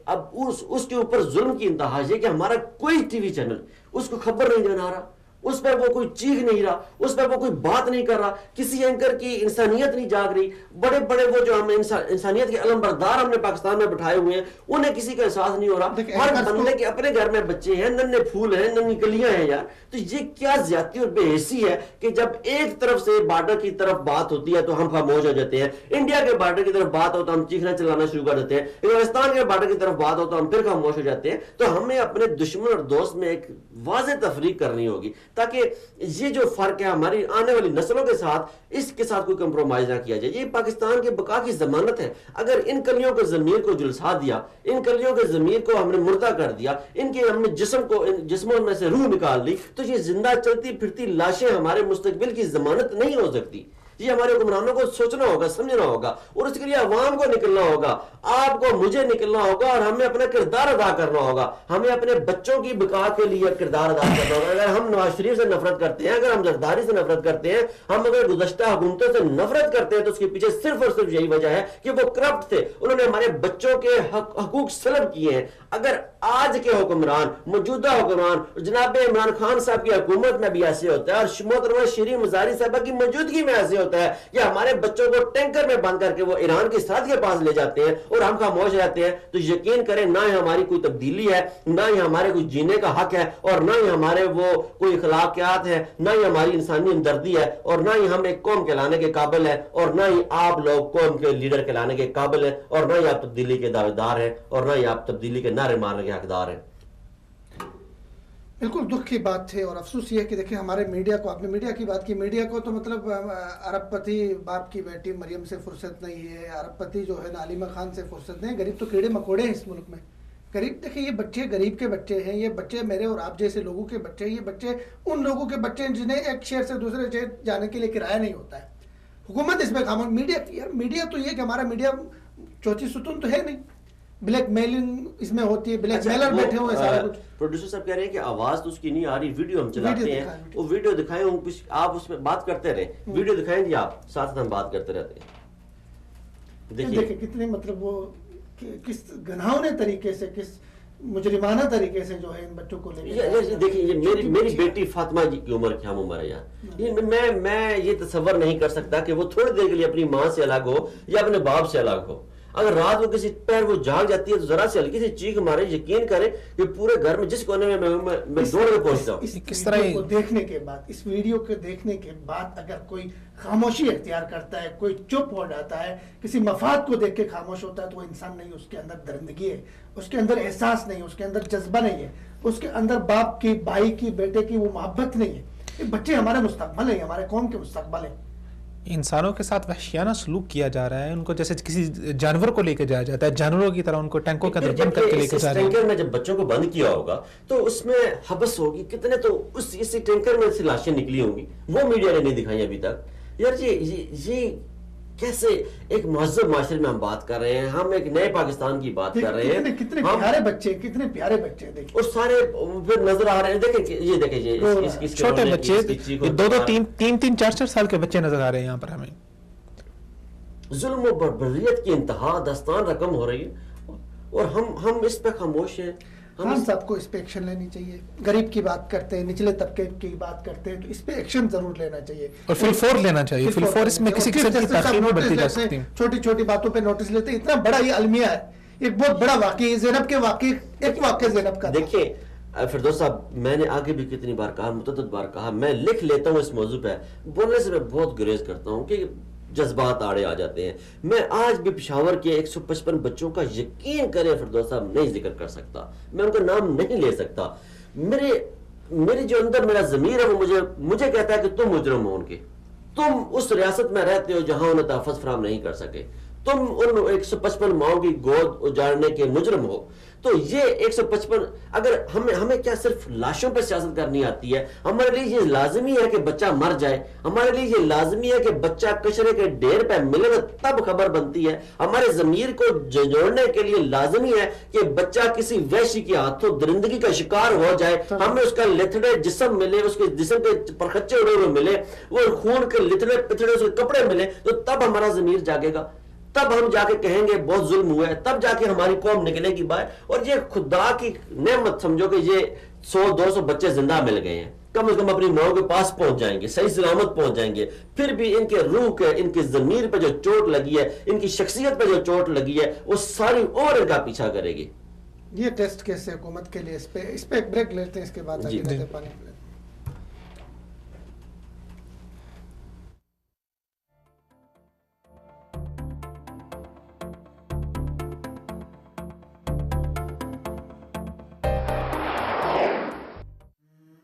اب اس کے اوپر ظلم کی انتہا یہ کہ ہمارا کوئی ٹی وی چینل اس کو خبر نہیں دینا رہا، اس پر وہ کوئی چیخ نہیں رہا، اس پر وہ کوئی بات نہیں کر رہا، کسی اینکر کی انسانیت نہیں جاگ رہی، بڑے بڑے وہ جو ہم انسانیت کے علم بردار ہم نے پاکستان میں بٹھائے ہوئے ہیں انہیں کسی کا احساس نہیں ہو رہا، ہر بندے کے اپنے گھر میں بچے ہیں، ننھے پھول ہیں، ننھی کلیاں ہیں یار، تو یہ کیا زیادتی اور بے حسی ہے کہ جب ایک طرف سے بارڈر کی طرف بات ہوتی ہے تو ہم خاموش ہو جاتے ہیں، انڈیا کے بارڈر کی طرف بات ہو تو ہم چیخنا چلانا شروع کر دیتے ہیں، افغانستان کے بارڈر کی طرف بات ہو تو ہم پھر خاموش ہو جاتے ہیں، تو ہمیں اپنے دشمن اور دوست میں ایک واضح تفریق کرنی ہوگی تاکہ یہ جو فرق ہے ہماری آنے والی نسلوں کے ساتھ اس کے ساتھ کوئی کمپرومائز نہ کیا جائے، یہ پاکستان کے بقا کی ضمانت ہے، اگر ان کلیوں کے ضمیر کو جلسا دیا، ان کلیوں کے ضمیر کو ہم نے مردہ کر دیا، ان کے ہم نے جسموں میں سے روح نکال دی، تو یہ زندہ چلتی پھرتی لاشیں ہمارے مستقبل کی ضمانت نہیں ہو سکتی، یہ ہمارے حکمرانوں کو سوچنا ہوگا، سمجھنا ہوگا، اور اس کے لیے عوام کو نکلنا ہوگا، آپ کو مجھے نکلنا ہوگا، اور ہمیں اپنا کردار ادا کرنا ہوگا، ہمیں اپنے بچوں کی بقا کے لیے کردار ادا کرنا ہوگا۔ اگر ہم نواز شریف سے نفرت کرتے ہیں، اگر ہم زرداری سے نفرت کرتے ہیں، ہم اگر گزشتہ حکومتوں سے نفرت کرتے ہیں تو اس کے پیچھے صرف اور صرف یہی وجہ ہے کہ وہ کرپٹ تھے، انہوں نے ہمارے بچوں کے حقوق سلب کیے ہیں۔ اگر آج کے حکمران، موجودہ حکمران، جناب عمران خان صاحب کی حکومت میں بھی ایسے ہوتا ہے اور محترمہ شیرین مزاری صاحبہ کی موجودگی میں ایسے ہوتا ہے کہ ہمارے بچوں کو ٹینکر میں بند کر کے وہ ایران کی سرحد کے پاس لے جاتے ہیں اور ہم خاموش ہو جاتے ہیں، تو یقین کریں نہ ہی ہماری کوئی تبدیلی ہے، نہ ہی ہمارے کوئی جینے کا حق ہے، اور نہ ہی ہمارے وہ کوئی اخلاقیات ہے، نہ ہی ہماری انسانی ہمدردی ہے، اور نہ ہی ہم ایک قوم کہلانے کے قابل ہیں، اور نہ ہی آپ لوگ قوم کے لیڈر کہلانے کے قابل ہیں، اور نہ ہی آپ تبدیلی کے دعوے دار ہیں، اور نہ ہی آپ تبدیلی کے نعرے مارنے کے حقدار ہیں۔ بالکل دکھ کی بات ہے، اور افسوس یہ ہے کہ دیکھیں ہمارے میڈیا کو، آپ نے میڈیا کی بات کی، میڈیا کو تو مطلب ارب پتی باپ کی بیٹی مریم سے فرصت نہیں ہے، ارب پتی جو ہے علیمہ خان سے فرصت نہیں، غریب تو کیڑے مکوڑے ہیں اس ملک میں، غریب دیکھیں یہ بچے غریب کے بچے ہیں، یہ بچے میرے اور آپ جیسے لوگوں کے بچے ہیں، یہ بچے ان لوگوں کے بچے ہیں جنہیں ایک شہر سے دوسرے شہر جانے کے لیے کرایہ نہیں ہوتا ہے، حکومت اس میں خاموش، میڈیا تو یہ کہ ہمارا میڈیا چوتھی ستون تو ہے نہیں، بلیک میلنگ اس میں ہوتی ہے، بلیک میلر بیٹھے ہوئے سارا کچھ۔ پروڈیوسر صاحب کہہ رہے ہیں کہ آواز تو اس کی نہیں آ رہی، ویڈیو ہم چلاتے ہیں، وہ ویڈیو دکھائیں، آپ اس میں بات کرتے رہیں، ویڈیو دکھائیں جی، آپ ساتھ ہم بات کرتے رہتے ہیں۔ دیکھیں کتنے مطلب وہ کس گناہونے طریقے سے، کس مجرمانہ طریقے سے جو ہے ان بچوں کو لے کے، دیکھیں یہ میری بیٹی فاطمہ جی کی عمر کیا عمر ہے یار، میں یہ تصور نہیں کر سکتا کہ وہ تھوڑی دیر کے لیے اپنی ماں سے الگ ہو یا اپنے باپ سے الگ ہو، اگر رات کو کسی پیر وہ جاگ جاتی ہے تو ذرا سے ہلکی سی چیخ مارے، یقین کریں کہ پورے گھر میں جس کونے میں دوڑ کے پہنچتا ہوں۔ اس طرح کو دیکھنے کے بعد، اس ویڈیو کے دیکھنے کے بعد اگر کوئی خاموشی اختیار کرتا ہے، کوئی چپ ہو جاتا ہے، کسی مفاد کو دیکھ کے خاموش ہوتا ہے، تو وہ انسان نہیں، اس کے اندر درندگی ہے، اس کے اندر احساس نہیں، اس کے اندر جذبہ نہیں ہے، اس کے اندر باپ کی، بھائی کی، بیٹے کی وہ محبت نہیں ہے۔ یہ بچے ہمارے مستقبل ہیں، ہمارے قوم کے مستقبل ہیں۔ انسانوں کے ساتھ وحشیانہ سلوک کیا جا رہا ہے، ان کو جیسے کسی جانور کو لے کے جایا جاتا ہے، جانوروں کی طرح ان کو ٹینکوں کے اندر بند کر کے لے کے جا رہے ہیں۔ ٹینکر میں جب بچوں کو بند کیا ہوگا تو اس میں حبس ہوگی، کتنے تو اسی ٹینکر میں سے لاشیں نکلی ہوں گی، وہ میڈیا نے نہیں دکھائی ابھی تک۔ یار یہ کیسے ایک مہذب معاشرے میں ہم بات کر رہے ہیں، ہم ایک نئے پاکستان کی بات کر رہے ہیں، کتنے پیارے بچے، کتنے پیارے بچے دیکھیں، اور سارے پھر نظر آ رہے ہیں، دیکھیں چھوٹے بچے، 2-2 3-3 4-4 سال کے بچے نظر آ رہے ہیں یہاں پر ہمیں۔ ظلم و بربریت کی انتہا داستان رقم ہو رہی ہے، اور ہم اس پہ خاموش ہیں۔ خان صاحب کو اس پہ ایکشن لینی چاہیے، غریب کی بات کرتے ہیں، نچلے طبقے کی بات کرتے ہیں، تو اس پہ ایکشن ضرور لینا چاہیے، اور فل فور لینا چاہیے، فل فور اس میں کسی قسم کی تاخیر نہیں برتی جا سکتی۔ چھوٹی چھوٹی باتوں پہ نوٹس لیتے ہیں، اتنا بڑا یہ المیہ ہے، ایک بہت بڑا واقعی زینب کے واقعی، ایک واقعہ زینب کا۔ دیکھیں فردوس صاحب، میں نے آگے بھی کتنی بار کہا، متعدد بار کہا، میں لکھ لیتا ہوں اس موضوع پہ، بولنے سے میں بہت گریز کرتا ہوں کہ جذبات آڑے آ جاتے ہیں۔ میں آج بھی پشاور کے 155 بچوں کا یقین کریں فردوس صاحب نہیں ذکر کر سکتا، میں ان کا نام نہیں لے سکتا۔ میرے جو اندر میرا ضمیر ہے وہ مجھے کہتا ہے کہ تم مجرم ہو، ان کے، تم اس ریاست میں رہتے ہو جہاں انہیں تحفظ فراہم نہیں کر سکے، تم ان 155 ماؤں کی گود اجاڑنے کے مجرم ہو، تو یہ 155 اگر ہمیں کیا صرف لاشوں پر سیاست کرنی آتی ہے؟ ہمارے لیے یہ لازمی ہے کہ بچہ مر جائے، ہمارے لیے یہ لازمی ہے کہ بچہ کچرے کے ڈھیر پہ ملے تو تب خبر بنتی ہے، ہمارے ضمیر کو جوڑنے کے لیے لازمی ہے کہ بچہ کسی وحشی کے ہاتھوں درندگی کا شکار ہو جائے، ہمیں اس کا لتڑے جسم ملے، اس کے جسم کے پرخچے اڑے ہوئے ملے، وہ خون کے لتڑے پتڑے اس کے کپڑے ملے، تو تب ہمارا ضمیر جاگے گا، تب ہم جا کے کہیں گے بہت ظلم ہوا ہے، تب جا کے ہماری قوم نکلے گی باہر۔ اور یہ خدا کی نعمت سمجھو کہ یہ 100-200 بچے زندہ مل گئے ہیں، کم از کم اپنی ماں کے پاس پہنچ جائیں گے، صحیح سلامت پہنچ جائیں گے، پھر بھی ان کے روح کے، ان کے ضمیر پہ جو چوٹ لگی ہے، ان کی شخصیت پہ جو چوٹ لگی ہے، وہ ساری عمر ان کا پیچھا کرے گی۔ یہ ٹیسٹ کیس ہے حکومت کے لیے، اس پہ ایک بریک لیتے ہیں، اس کے بعد آگے رہتے پانی پہ۔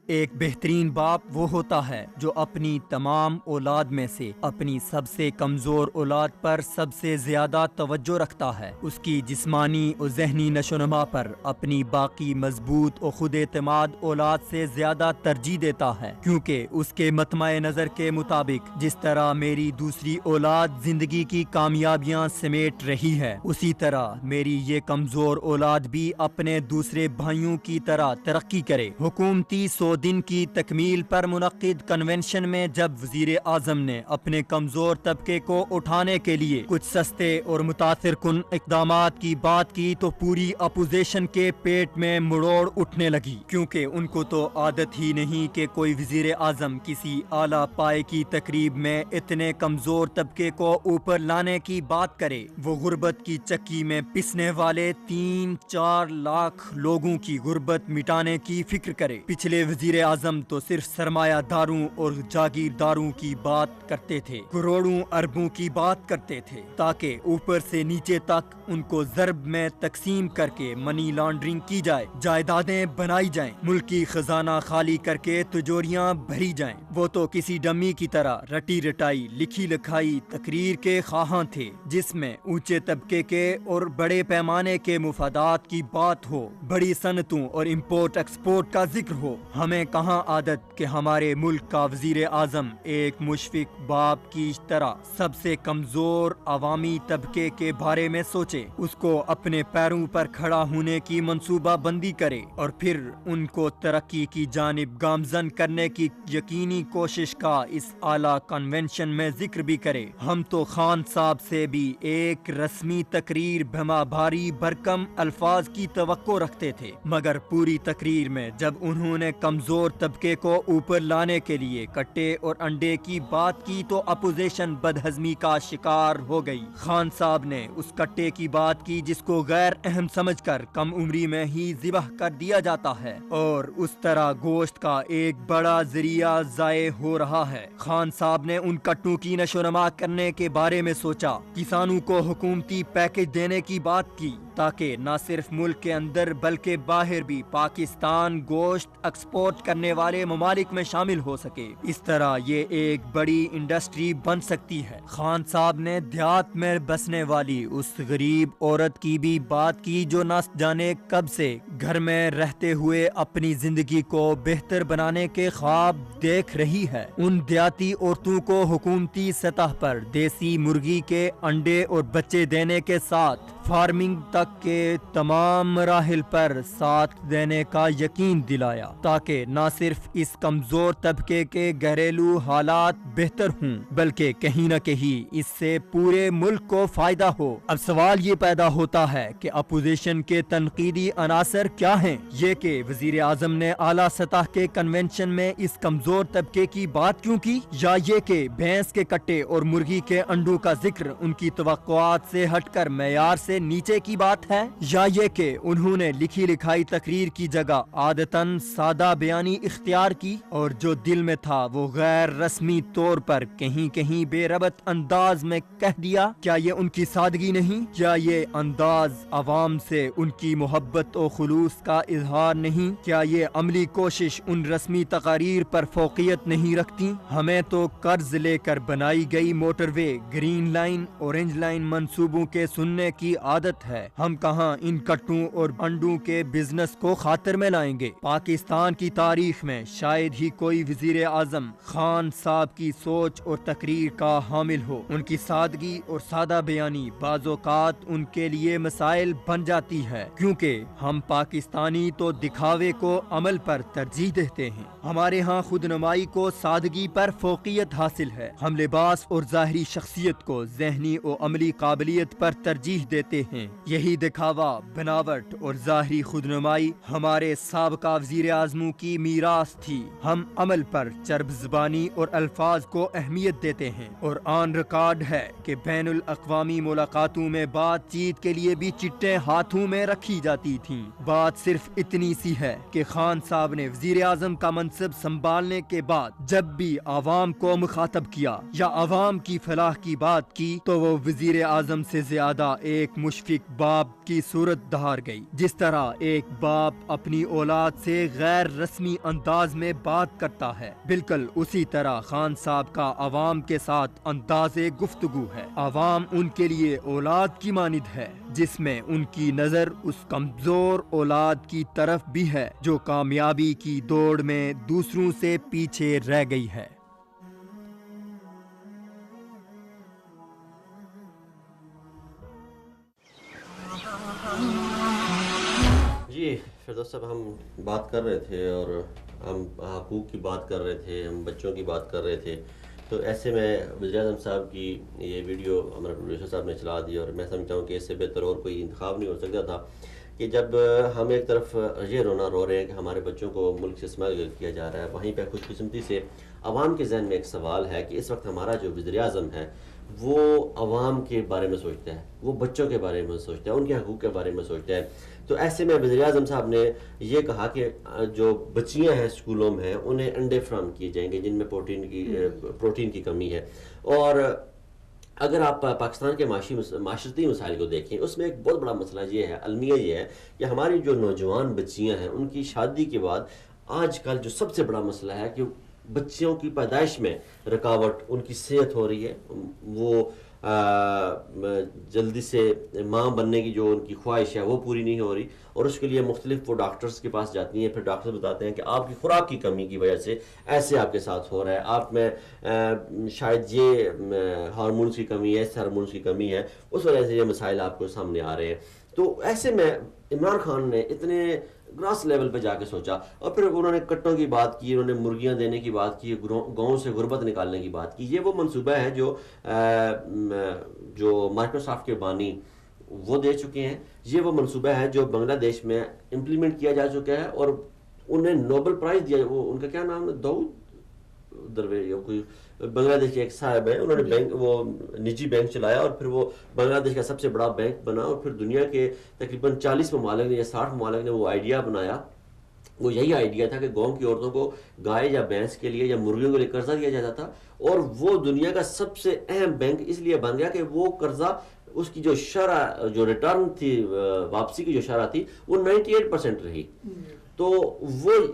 ایک بہترین باپ وہ ہوتا ہے جو اپنی تمام اولاد میں سے اپنی سب سے کمزور اولاد پر سب سے زیادہ توجہ رکھتا ہے، اس کی جسمانی اور ذہنی نشوونما پر اپنی باقی مضبوط اور خود اعتماد اولاد سے زیادہ ترجیح دیتا ہے، کیونکہ اس کے مطمع نظر کے مطابق جس طرح میری دوسری اولاد زندگی کی کامیابیاں سمیٹ رہی ہے، اسی طرح میری یہ کمزور اولاد بھی اپنے دوسرے بھائیوں کی طرح ترقی کرے۔ حکومتی 100 دن کی تکمیل پر منعقد کنونشن میں جب وزیر اعظم نے اپنے کمزور طبقے کو اٹھانے کے لیے کچھ سستے اور متاثر کن اقدامات کی بات کی تو پوری اپوزیشن کے پیٹ میں مڑوڑ اٹھنے لگی، کیونکہ ان کو تو عادت ہی نہیں کہ کوئی وزیر اعظم کسی اعلیٰ پائے کی تقریب میں اتنے کمزور طبقے کو اوپر لانے کی بات کرے، وہ غربت کی چکی میں پسنے والے 3-4 لاکھ لوگوں کی غربت مٹانے کی فکر کرے۔ پچھلے وزیر اعظم تو صرف سرمایہ داروں اور جاگیرداروں کی بات کرتے تھے، کروڑوں اربوں کی بات کرتے تھے، تاکہ اوپر سے نیچے تک ان کو ضرب میں تقسیم کر کے منی لانڈرنگ کی جائے، جائیدادیں بنائی جائیں، ملکی خزانہ خالی کر کے تجوریاں بھری جائیں۔ وہ تو کسی ڈمی کی طرح رٹی رٹائی لکھی لکھائی تقریر کے خواہاں تھے، جس میں اونچے طبقے کے اور بڑے پیمانے کے مفادات کی بات ہو، بڑی صنعتوں اور امپورٹ ایکسپورٹ کا ذکر ہو۔ ہمیں کہاں عادت کہ ہمارے ملک کا وزیر اعظم ایک مشفق باپ کی طرح سب سے کمزور عوامی طبقے کے بارے میں سوچے، اس کو اپنے پیروں پر کھڑا ہونے کی منصوبہ بندی کرے اور پھر ان کو ترقی کی جانب گامزن کرنے کی یقینی کوشش کا اس اعلیٰ کنونشن میں ذکر بھی کرے۔ ہم تو خان صاحب سے بھی ایک رسمی تقریر بھما بھاری بھرکم الفاظ کی توقع رکھتے تھے، مگر پوری تقریر میں جب انہوں نے کمزور طبقے کو اوپر لانے کے لیے کٹے اور انڈے کی بات کی تو اپوزیشن بدہضمی کا شکار ہو گئی۔ خان صاحب نے اس کٹے کی بات کی جس کو غیر اہم سمجھ کر کم عمری میں ہی ذبح کر دیا جاتا ہے، اور اس طرح گوشت کا ایک بڑا ذریعہ ضائع ہو رہا ہے۔ خان صاحب نے ان کٹوں کی نشوونما کرنے کے بارے میں سوچا، کسانوں کو حکومتی پیکج دینے کی بات کی، تاکہ نہ صرف ملک کے اندر بلکہ باہر بھی پاکستان گوشت ایکسپورٹ کرنے والے ممالک میں شامل ہو سکے۔ اس طرح یہ ایک بڑی انڈسٹری بن سکتی ہے۔ خان صاحب نے دیہات میں بسنے والی اس غریب عورت کی بھی بات کی جو نہ جانے کب سے گھر میں رہتے ہوئے اپنی زندگی کو بہتر بنانے کے خواب دیکھ رہی ہے۔ ان دیہاتی عورتوں کو حکومتی سطح پر دیسی مرغی کے انڈے اور بچے دینے کے ساتھ فارمنگ تک کے تمام مراحل پر ساتھ دینے کا یقین دلایا، تاکہ نہ صرف اس کمزور طبقے کے گھریلو حالات بہتر ہوں بلکہ کہیں نہ کہیں اس سے پورے ملک کو فائدہ ہو۔ اب سوال یہ پیدا ہوتا ہے کہ اپوزیشن کے تنقیدی عناصر کیا ہیں؟ یہ کہ وزیر اعظم نے اعلیٰ سطح کے کنونشن میں اس کمزور طبقے کی بات کیوں کی، یا یہ کہ بھینس کے کٹے اور مرغی کے انڈوں کا ذکر ان کی توقعات سے ہٹ کر معیار سے نیچے کی بات ہے، یا یہ کہ انہوں نے لکھی لکھائی تقریر کی جگہ عادتاً سادہ بیانی اختیار کی اور جو دل میں تھا وہ غیر رسمی طور پر کہیں کہیں بے ربط انداز میں کہہ دیا؟ کیا یہ ان کی سادگی نہیں؟ کیا یہ انداز عوام سے ان کی محبت و خلوص کا اظہار نہیں؟ کیا یہ عملی کوشش ان رسمی تقاریر پر فوقیت نہیں رکھتی؟ ہمیں تو قرض لے کر بنائی گئی موٹر وے، گرین لائن، اورنج لائن منصوبوں کے سننے کی عادت ہے۔ ہم کہاں ان کٹوں اور انڈوں کے بزنس کو خاطر میں لائیں گے؟ پاکستان کی تاریخ میں شاید ہی کوئی وزیر اعظم خان صاحب کی سوچ اور تقریر کا حامل ہو۔ ان کی سادگی اور سادہ بیانی بعض اوقات ان کے لیے مسائل بن جاتی ہے، کیونکہ ہم پاکستانی تو دکھاوے کو عمل پر ترجیح دیتے ہیں۔ ہمارے ہاں خود نمائی کو سادگی پر فوقیت حاصل ہے۔ ہم لباس اور ظاہری شخصیت کو ذہنی اور عملی قابلیت پر ترجیح دیتے ہیں۔ یہی دکھاوا، بناوٹ اور ظاہری خود نمائی ہمارے سابقہ وزیر اعظموں کی میراث تھی۔ ہم عمل پر چرب زبانی اور الفاظ کو اہمیت دیتے ہیں، اور آن ریکارڈ ہے کہ بین الاقوامی ملاقاتوں میں بات چیت کے لیے بھی چٹیں ہاتھوں میں رکھی جاتی تھیں۔ بات صرف اتنی سی ہے کہ خان صاحب نے وزیر اعظم کا منصب سنبھالنے کے بعد جب بھی عوام کو مخاطب کیا یا عوام کی فلاح کی بات کی تو وہ وزیر اعظم سے زیادہ ایک مشفق باپ کی صورت دھار گئی۔ جس طرح ایک باپ اپنی اولاد سے غیر رسمی انداز میں بات کرتا ہے، بالکل اسی طرح خان صاحب کا عوام کے ساتھ انداز گفتگو ہے۔ عوام ان کے لیے اولاد کی مانند ہے، جس میں ان کی نظر اس کمزور اولاد کی طرف بھی ہے جو کامیابی کی دوڑ میں دوسروں سے پیچھے رہ گئی ہے۔ جی فردوس صاحب، ہم بات کر رہے تھے اور ہم حقوق کی بات کر رہے تھے، ہم بچوں کی بات کر رہے تھے، تو ایسے میں وزیر اعظم صاحب کی یہ ویڈیو ہمارے پروڈیوسر صاحب نے چلا دی، اور میں سمجھتا ہوں کہ اس سے بہتر اور کوئی انتخاب نہیں ہو سکتا تھا کہ جب ہم ایک طرف یہ رونا رو رہے ہیں کہ ہمارے بچوں کو ملک سے اسمگل کیا جا رہا ہے، وہیں پہ خوش قسمتی سے عوام کے ذہن میں ایک سوال ہے کہ اس وقت ہمارا جو وزیر اعظم ہے وہ عوام کے بارے میں سوچتا ہے، وہ بچوں کے بارے میں سوچتا ہے، ان کے حقوق کے بارے میں سوچتا ہے۔ تو ایسے میں وزیر اعظم صاحب نے یہ کہا کہ جو بچیاں ہیں اسکولوں میں انہیں انڈے فراہم کیے جائیں گے جن میں پروٹین کی کمی ہے۔ اور اگر آپ پاکستان کے معاشرتی مسائل کو دیکھیں، اس میں ایک بہت بڑا مسئلہ یہ ہے، المیہ یہ ہے کہ ہماری جو نوجوان بچیاں ہیں ان کی شادی کے بعد آج کل جو سب سے بڑا مسئلہ ہے کہ بچیوں کی پیدائش میں رکاوٹ، ان کی صحت ہو رہی ہے، وہ جلدی سے ماں بننے کی جو ان کی خواہش ہے وہ پوری نہیں ہو رہی، اور اس کے لیے مختلف وہ ڈاکٹرز کے پاس جاتی ہیں، پھر ڈاکٹر بتاتے ہیں کہ آپ کی خوراک کی کمی کی وجہ سے ایسے آپ کے ساتھ ہو رہا ہے، آپ میں شاید یہ ہارمونز کی کمی ہے، اس ہارمونز کی کمی ہے، اس وجہ سے یہ مسائل آپ کو سامنے آ رہے ہیں۔ تو ایسے میں عمران خان نے اتنے گراس لیول پہ جا کے سوچا، اور پھر انہوں نے کٹوں کی بات کی، انہوں نے مرغیاں دینے کی بات کی، گاؤں سے غربت نکالنے کی بات کی۔ یہ وہ منصوبہ ہے جو مائیکروسافٹ کے بانی وہ دے چکے ہیں، یہ وہ منصوبہ ہے جو بنگلہ دیش میں امپلیمنٹ کیا جا چکا ہے، اور انہیں نوبل پرائز دیا۔ وہ ان کا کیا نام ہے، داؤد درویش، کوئی بنگلہ دیش کے ایک صاحب ہیں، انہوں نے بینک، وہ نجی بینک چلایا، اور پھر وہ بنگلہ دیش کا سب سے بڑا بینک بنا، اور پھر دنیا کے تقریباً 40 ممالک نے یا 60 ممالک نے وہ آئیڈیا بنایا۔ وہ یہی آئیڈیا تھا کہ گاؤں کی عورتوں کو گائے یا بھینس کے لیے یا مرغیوں کے لیے قرضہ دیا جاتا تھا، اور وہ دنیا کا سب سے اہم بینک اس لیے بن گیا کہ وہ قرضہ، اس کی جو شرح، جو ریٹرن تھی، واپسی کی جو شرح تھی، وہ 98% رہی۔ تو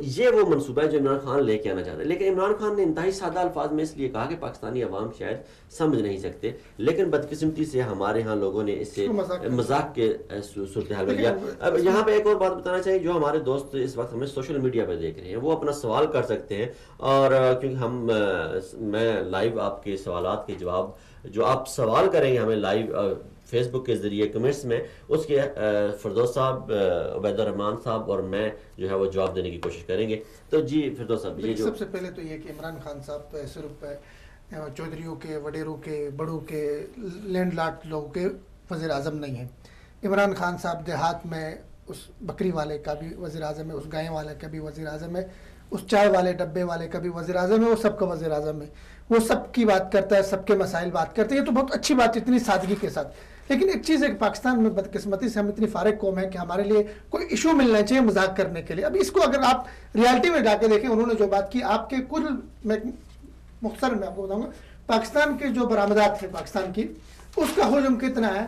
یہ وہ منصوبہ ہے جو عمران خان لے کے آنا چاہتا ہے، لیکن عمران خان نے انتہائی سادہ الفاظ میں اس لیے کہا کہ پاکستانی عوام شاید سمجھ نہیں سکتے، لیکن بدقسمتی سے ہمارے ہاں لوگوں نے اس سے مذاق کے صورتحال میں لیا۔ اب یہاں پہ ایک اور بات بتانا چاہیے، جو ہمارے دوست اس وقت ہمیں سوشل میڈیا پہ دیکھ رہے ہیں وہ اپنا سوال کر سکتے ہیں، اور کیونکہ میں لائیو آپ کے سوالات کے جواب، جو آپ سوال کریں گے ہمیں لائیو فیس بک کے ذریعے کمنٹس میں، اس کے فردوس صاحب، عبید الرحمان صاحب اور میں جو ہے وہ جواب دینے کی کوشش کریں گے۔ تو جی فردوس صاحب، یہ جو سب سے پہلے تو یہ کہ عمران خان صاحب تو صرف چودھریوں کے، وڈیروں کے، بڑوں کے، لینڈ لاٹ لوگوں کے وزیر اعظم نہیں ہیں۔ عمران خان صاحب دیہات میں اس بکری والے کا بھی وزیر اعظم ہے، اس گائے والے کا بھی وزیر اعظم ہے، اس چائے والے ڈبے والے کا بھی وزیر اعظم ہے، وہ سب کا وزیر اعظم ہے، وہ سب کی بات کرتا ہے، سب کے مسائل بات کرتے ہیں۔ یہ تو بہت اچھی بات ہے اتنی سادگی کے ساتھ، لیکن ایک چیز ہے کہ پاکستان میں بدقسمتی سے ہم اتنی فارغ قوم ہے کہ ہمارے لیے کوئی ایشو ملنا چاہیے مذاق کرنے کے لیے۔ اب اس کو اگر آپ ریالٹی میں جا کے دیکھیں، انہوں نے جو بات کی، آپ کے کل، میں مختصر میں آپ کو بتاؤں گا، پاکستان کے جو برآمدات ہیں پاکستان کی، اس کا حجم کتنا ہے؟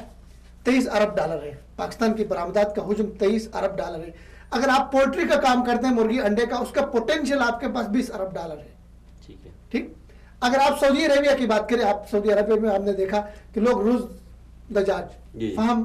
23 ارب ڈالر ہے۔ پاکستان کی برآمدات کا حجم 23 ارب ڈالر ہے۔ اگر آپ پولٹری کا کام کرتے ہیں، مرغی انڈے کا، اس کا پوٹینشیل آپ کے پاس 20 ارب ڈالر ہے۔ ٹھیک ہے، ٹھیک۔ اگر آپ سعودی عربیہ کی بات کریں، آپ سعودی عربیہ میں ہم نے دیکھا کہ لوگ روز دجاج، فہم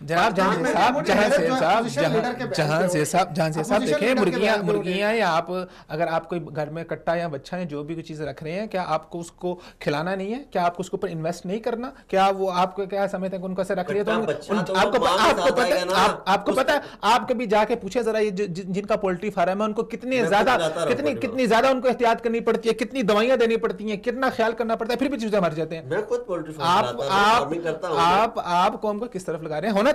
جناب جہاں سے صاحب دیکھیں مرغیاں یا آپ اگر آپ کوئی گھر میں کٹا یا بچہ ہے جو بھی کوئی چیز رکھ رہے ہیں، کیا آپ کو اس کو کھلانا نہیں ہے؟ کیا آپ کو اس کے اوپر انویسٹ نہیں کرنا؟ کیا وہ آپ کو کیا سمجھتے ہیں کہ ان کو ایسے رکھ رہی ہے تو آپ کو پتا ہے، آپ کبھی جا کے پوچھے ذرا یہ جن کا پولٹری فارم ہے ان کو کتنی زیادہ ان کو احتیاط کرنی پڑتی ہے، کتنی دوائیاں دینی پڑتی ہیں، کتنا خیال کرنا پڑتا ہے، پھر بھی چیزیں مر جاتے ہیں. میں خود پولٹری فارم کرتا ہوں. آپ قوم کو کس طرف لگا رہے ہیں؟ ہونا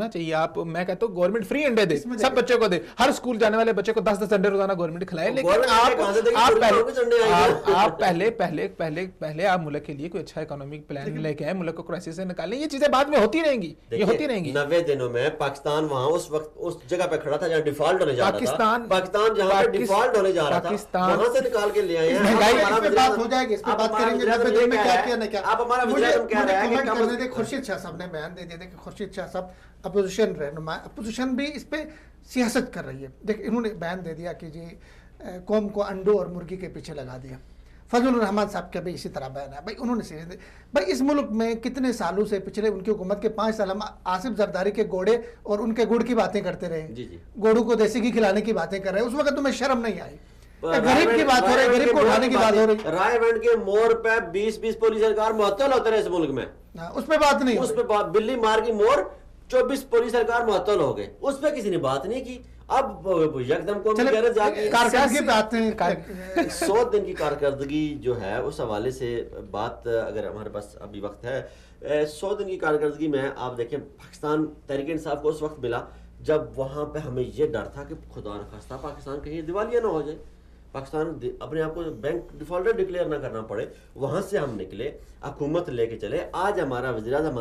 چاہیے. آپ میں کہتا ہوں گورنمنٹ فری انڈے دے، سب بچوں کو دے، ہر اسکول جانے والے بچے کو 10 انڈے روزانہ گورنمنٹ کھلائے. لیکن آپ پہلے آپ ملک کے لیے کوئی اچھا اکنامک پلان لے کے آئے، ملک کو کرائسس سے نکالیں. یہ چیزیں بعد میں ہوتی رہیں گی. 90 دنوں میں پاکستان وہاں اس وقت اس جگہ پہ کھڑا تھا جہاں ڈیفالٹ ہونے جا رہا تھا. پاکستان جہاں پہ ڈیفالٹ ہونے جا رہا تھا وہاں سے نکال کے لے آئے ہیں. مہنگائی پہ بات ہو جائے گی، اس پہ بات کریں گے. 90 دن میں کیا کیا نہ کیا. آپ ہمارا وزیر اعظم کہہ رہے ہیں کہ خورشید شاہ صاحب نے بیان دے دیا تھا کہ خورشید شاہ صاحب اپوزیشن رہنما، اپوزیشن بھی اس پہ سیاست کر رہی ہے. دیکھ انہوں نے بیان دے دیا کہ جی قوم کو انڈوں اور مرغی کے پیچھے لگا دیا. فضل الرحمان صاحب کا بھی اسی طرح بیان ہے. بھائی انہوں نے بھائی اس ملک میں کتنے سالوں سے پچھلے ان کی حکومت کے 5 سال ہم آصف زرداری کے گھوڑے اور ان کے گڑ کی باتیں کرتے رہے، گھوڑوں کو دیسی گھی کھلانے کی باتیں کر رہے ہیں. اس وقت تمہیں شرم نہیں آئی؟ غریب کی بات ہو رہی ہے، غریب کو اٹھانے کی بات ہو رہی ہے. رائے بینڈ کے مور پہ 20 پولیس اہلکار معطل ہوتے رہے اس ملک میں. اس پہ بات نہیں، اس پہ بلی مار کی مور 24 پولیس اہلکار معطل ہو گئے، اس پہ کسی نے بات نہیں کی. اب یکدم کو جا کے 100 دن کی کارکردگی جو ہے اس حوالے سے بات، اگر ہمارے پاس ابھی وقت ہے، 100 دن کی کارکردگی میں آپ دیکھیں پاکستان تحریک انصاف کو اس وقت ملا جب وہاں پہ ہمیں یہ ڈر تھا کہ خدا نخواستہ پاکستان کہیں دیوالیہ نہ ہو جائے، پاکستان اپنے آپ کو بینک ڈیفالٹر ڈکلیئر نہ کرنا پڑے. وہاں سے ہم نکلے، حکومت لے کے چلے. آج ہمارا وزیر اعظم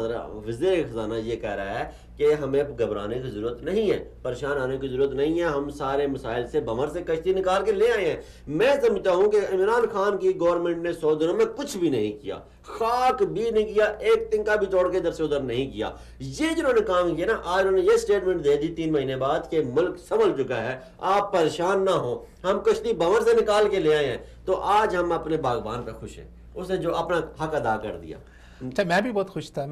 وزیر خزانہ یہ کہہ رہا ہے کہ ہمیں اب گھبرانے کی ضرورت نہیں ہے، پریشان آنے کی ضرورت نہیں ہے، ہم سارے مسائل سے بمر سے کشتی نکال کے لے آئے ہیں. میں سمجھتا ہوں کہ عمران خان کی گورنمنٹ نے 100 دنوں میں کچھ بھی نہیں کیا، خاک بھی نہیں کیا، ایک تنکا بھی توڑ کے ادھر سے ادھر نہیں کیا. یہ جنہوں نے کام کیا نا، آج انہوں نے یہ سٹیٹمنٹ دے دی 3 مہینے بعد کہ ملک سنبھل چکا ہے، آپ پریشان نہ ہوں، ہم کشتی بمر سے نکال کے لے آئے ہیں. تو آج ہم اپنے باغبان پہ خوش ہیں، اس نے جو اپنا حق ادا کر دیا. اچھا میں بھی بہت خوش تھا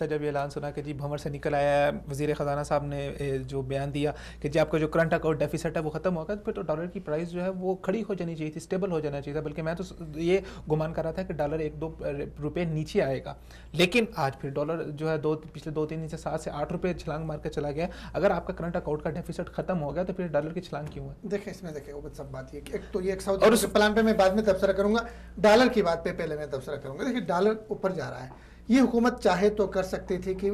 جب یہ اعلان سنا کہ جی بھنور سے نکل آیا ہے. وزیر خزانہ صاحب نے جو بیان دیا کہ جی آپ کا جو کرنٹ اکاؤنٹ ڈیفیسٹ ہے وہ ختم ہوگا، پھر تو ڈالر کی پرائس جو ہے وہ کھڑی ہو جانی چاہیے تھی، اسٹیبل ہو جانا چاہیے تھا. بلکہ میں تو یہ گمان کر رہا تھا کہ ڈالر 1-2 روپے نیچے آئے گا، لیکن آج پھر ڈالر جو ہے پچھلے 2-3 دن سے 7 سے 8 روپے چھلانگ مار کے چلا گیا. اگر آپ کا کرنٹ اکاؤنٹ کا ڈیفیسٹ ختم ہو گیا تو پھر ڈالر کی چھلانگ کیوں ہے؟ دیکھیں اس میں عبد صاحب بات یہ کہ ایک تو یہ ایک سعودی کے پلان پہ میں بعد میں تبصرہ کروں گا، ڈالر کی بات پہ پہلے میں تبصرہ کروں گا. دیکھیں ڈالر اوپر جا رہا ہے، یہ حکومت چاہے تو کر سکتی تھی کہ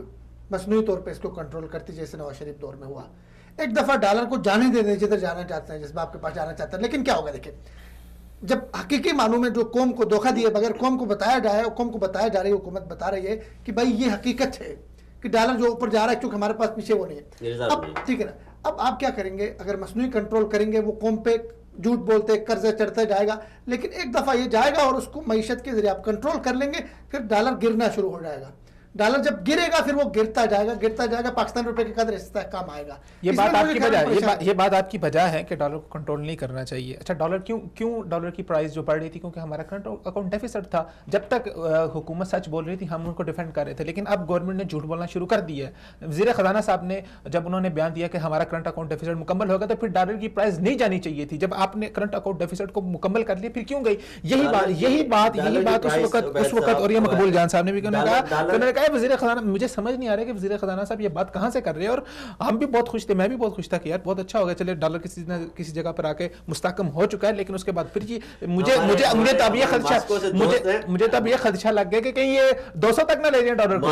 مصنوعی طور پہ اس کو کنٹرول کرتی، جیسے نواز شریف دور میں ہوا. ایک دفعہ ڈالر کو جانے دے دیں جدھر جانا چاہتے ہیں، جس آپ کے پاس جانا چاہتے ہیں. لیکن کیا ہوگا دیکھیں، جب حقیقی معنوں میں جو قوم کو دھوکہ دیے بغیر قوم کو بتایا جائے، قوم کو بتایا جا رہی ہے، حکومت بتا رہی ہے کہ بھائی یہ حقیقت ہے کہ ڈالر جو اوپر جا رہا ہے کیونکہ ہمارے پاس پیچھے وہ نہیں ہے. اب ٹھیک ہے نا، اب آپ کیا کریں گے؟ اگر مصنوعی کنٹرول کریں گے، وہ قوم پہ جھوٹ بولتے قرضے چڑھتے جائے گا، لیکن ایک دفعہ یہ جائے گا اور اس کو معیشت کے ذریعے آپ کنٹرول کر لیں گے، پھر ڈالر گرنا شروع ہو جائے گا. ڈالر جب گرے گا پھر وہ گرتا جائے گا، پاکستان روپے کی قدر استحکام آئے گا. یہ بات آپ کی بجا ہے کہ ڈالر کو کنٹرول نہیں کرنا چاہیے. اچھا ڈالر کیوں ڈالر کی پرائس جو بڑھ رہی تھی؟ کیونکہ ہمارا کرنٹ اکاؤنٹ ڈیفیسٹ تھا. جب تک حکومت سچ بول رہی تھی ہم ان کو ڈیفینڈ کر رہے تھے، لیکن اب گورنمنٹ نے جھوٹ بولنا شروع کر دیا ہے. وزیر خزانہ صاحب نے جب انہوں نے بیان دیا کہ ہمارا کرنٹ اکاؤنٹ ڈیفیسٹ مکمل ہوگا تو پھر ڈالر کی پرائس نہیں جانی چاہیے تھی. جب آپ نے کرنٹ اکاؤنٹ ڈیفیسٹ کو مکمل کر لیا پھر کیوں گئی؟ یہی بات اس وقت اور یہ مقبول جان صاحب نے بھی کہا وزیر خزانہ، مجھے سمجھ نہیں آ رہا کہ وزیر خزانہ صاحب یہ بات کہاں سے کر رہے ہیں. اور ہم بھی بہت خوش تھے، میں بھی بہت خوش تھا کہ یار بہت اچھا ہوگا، چلے ڈالر کسی جگہ پر آ کے مستحکم ہو چکا ہے. لیکن اس کے بعد پھر مجھے تب یہ خدشہ لگ گیا کہ کہیں یہ 200 تک نہ لے جائیں ڈالر کو.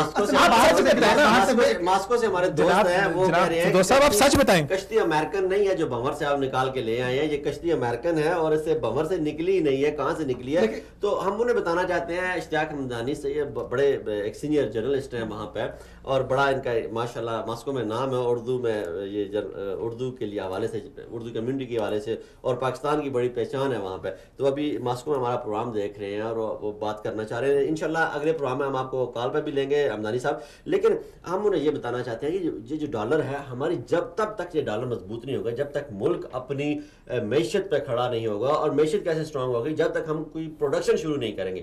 ماسکو سے ہمارے دوست ہیں، وہ کہہ رہے ہیں دوست صاحب آپ سچ بتائیں، کشتی امریکن نہیں ہے جو بھنور سے آپ نکال کے لے آئے ہیں، یہ کشتی امریکن ہے اور اس سے بھنور سے نکلی نہیں ہے. کہاں سے نکلی ہے؟ تو ہم انہیں بتانا چاہتے ہیں، اشتیاق حمدانی سے یہ بڑے ایک سینئر جرنلسٹ ہیں وہاں پہ، اور بڑا ان کا ماشاءاللہ ماسکو میں نام ہے، اردو میں یہ اردو کے لیے حوالے سے، اردو کمیونٹی کے حوالے سے، اور پاکستان کی بڑی پہچان ہے وہاں پہ. تو ابھی ماسکو میں ہمارا پروگرام دیکھ رہے ہیں اور وہ بات کرنا چاہ رہے ہیں. انشاءاللہ اگلے پروگرام میں ہم آپ کو کال پہ بھی لیں گے حمدانی صاحب. لیکن ہم انہیں یہ بتانا چاہتے ہیں کہ یہ جو ڈالر ہے ہماری، تب تک یہ ڈالر مضبوط نہیں ہوگا جب تک ملک اپنی معیشت پہ کھڑا نہیں ہوگا. اور معیشت کیسے اسٹرانگ ہوگی؟ جب تک ہم کوئی پروڈکشن شروع نہیں کریں گے.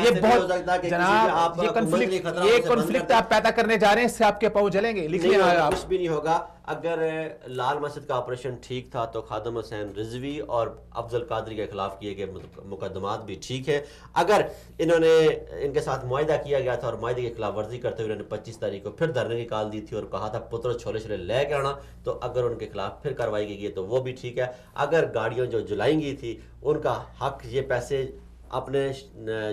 یہ بہت جناب یہ کنفلکٹ آپ پیدا کرنے جا رہے ہیں، اس سے آپ کے پاؤں جلیں گے. لکھ لیں آپ. کچھ بھی نہیں ہوگا. اگر لال مسجد کا آپریشن ٹھیک تھا تو خادم حسین رضوی اور افضل قادری کے خلاف کیے گئے مقدمات بھی ٹھیک ہے. اگر انہوں نے ان کے ساتھ معاہدہ کیا گیا تھا اور معاہدے کی خلاف ورزی کرتے ہوئے انہوں نے 25 تاریخ کو پھر دھرنے کی کال دی تھی اور کہا تھا پتر چھولے چھولے لے کے آنا، تو اگر ان کے خلاف پھر کارروائی کی گئی تو وہ بھی ٹھیک ہے. اگر گاڑیاں جو جلائیں گئی تھی ان کا حق، یہ پیسے اپنے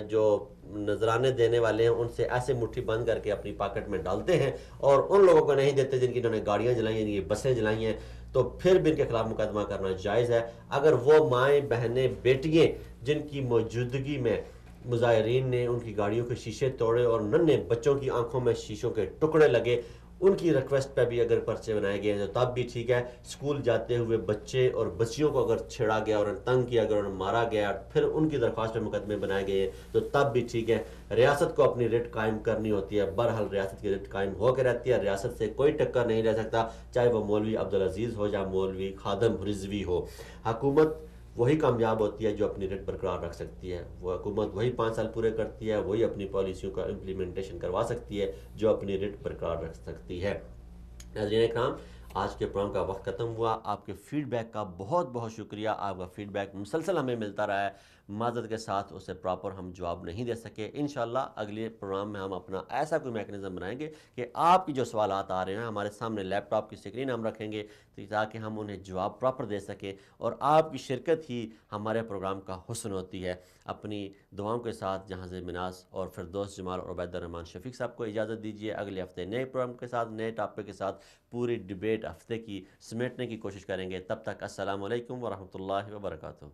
جو نذرانے دینے والے ہیں ان سے ایسے مٹھی بند کر کے اپنی پاکٹ میں ڈالتے ہیں اور ان لوگوں کو نہیں دیتے جن کی انہوں نے گاڑیاں جلائی ہیں، جن کی بسیں جلائی ہیں، تو پھر بھی ان کے خلاف مقدمہ کرنا جائز ہے. اگر وہ مائیں بہنیں بیٹیاں جن کی موجودگی میں مظاہرین نے ان کی گاڑیوں کے شیشے توڑے اور ننھے بچوں کی آنکھوں میں شیشوں کے ٹکڑے لگے، ان کی ریکویسٹ پہ بھی اگر پرچے بنائے گئے ہیں تو تب بھی ٹھیک ہے. اسکول جاتے ہوئے بچے اور بچیوں کو اگر چھیڑا گیا اور تنگ کیا، اگر انہیں مارا گیا، پھر ان کی درخواست پہ مقدمے بنائے گئے ہیں تو تب بھی ٹھیک ہے. ریاست کو اپنی ریٹ قائم کرنی ہوتی ہے. بہرحال ریاست کی ریٹ قائم ہو کے رہتی ہے. ریاست سے کوئی ٹکر نہیں رہ سکتا، چاہے وہ مولوی عبدالعزیز ہو یا مولوی خادم رضوی ہو. حکومت وہی کامیاب ہوتی ہے جو اپنی ریٹ برقرار رکھ سکتی ہے. وہ حکومت وہی 5 سال پورے کرتی ہے، وہی اپنی پالیسیوں کا امپلیمنٹیشن کروا سکتی ہے جو اپنی ریٹ برقرار رکھ سکتی ہے. ناظرین اکرام، آج کے پروگرام کا وقت ختم ہوا. آپ کے فیڈ بیک کا بہت بہت شکریہ. آپ کا فیڈ بیک مسلسل ہمیں ملتا رہا ہے. معذرت کے ساتھ اسے پراپر ہم جواب نہیں دے سکے. انشاءاللہ اگلے پروگرام میں ہم اپنا ایسا کوئی میکنزم بنائیں گے کہ آپ کی جو سوالات آ رہے ہیں ہمارے سامنے لیپ ٹاپ کی اسکرین ہم رکھیں گے تاکہ ہم انہیں جواب پراپر دے سکیں، اور آپ کی شرکت ہی ہمارے پروگرام کا حسن ہوتی ہے. اپنی دعاؤں کے ساتھ جہاں مناس اور فردوس جمال اور عبید الرحمن شفیق صاحب کو اجازت دیجیے. اگلے ہفتے نئے پروگرام کے ساتھ، نئے ٹاپک کے ساتھ پوری ڈیبیٹ ہفتے کی سمیٹنے کی کوشش کریں گے. تب تک السلام علیکم ورحمۃ اللہ وبرکاتہ.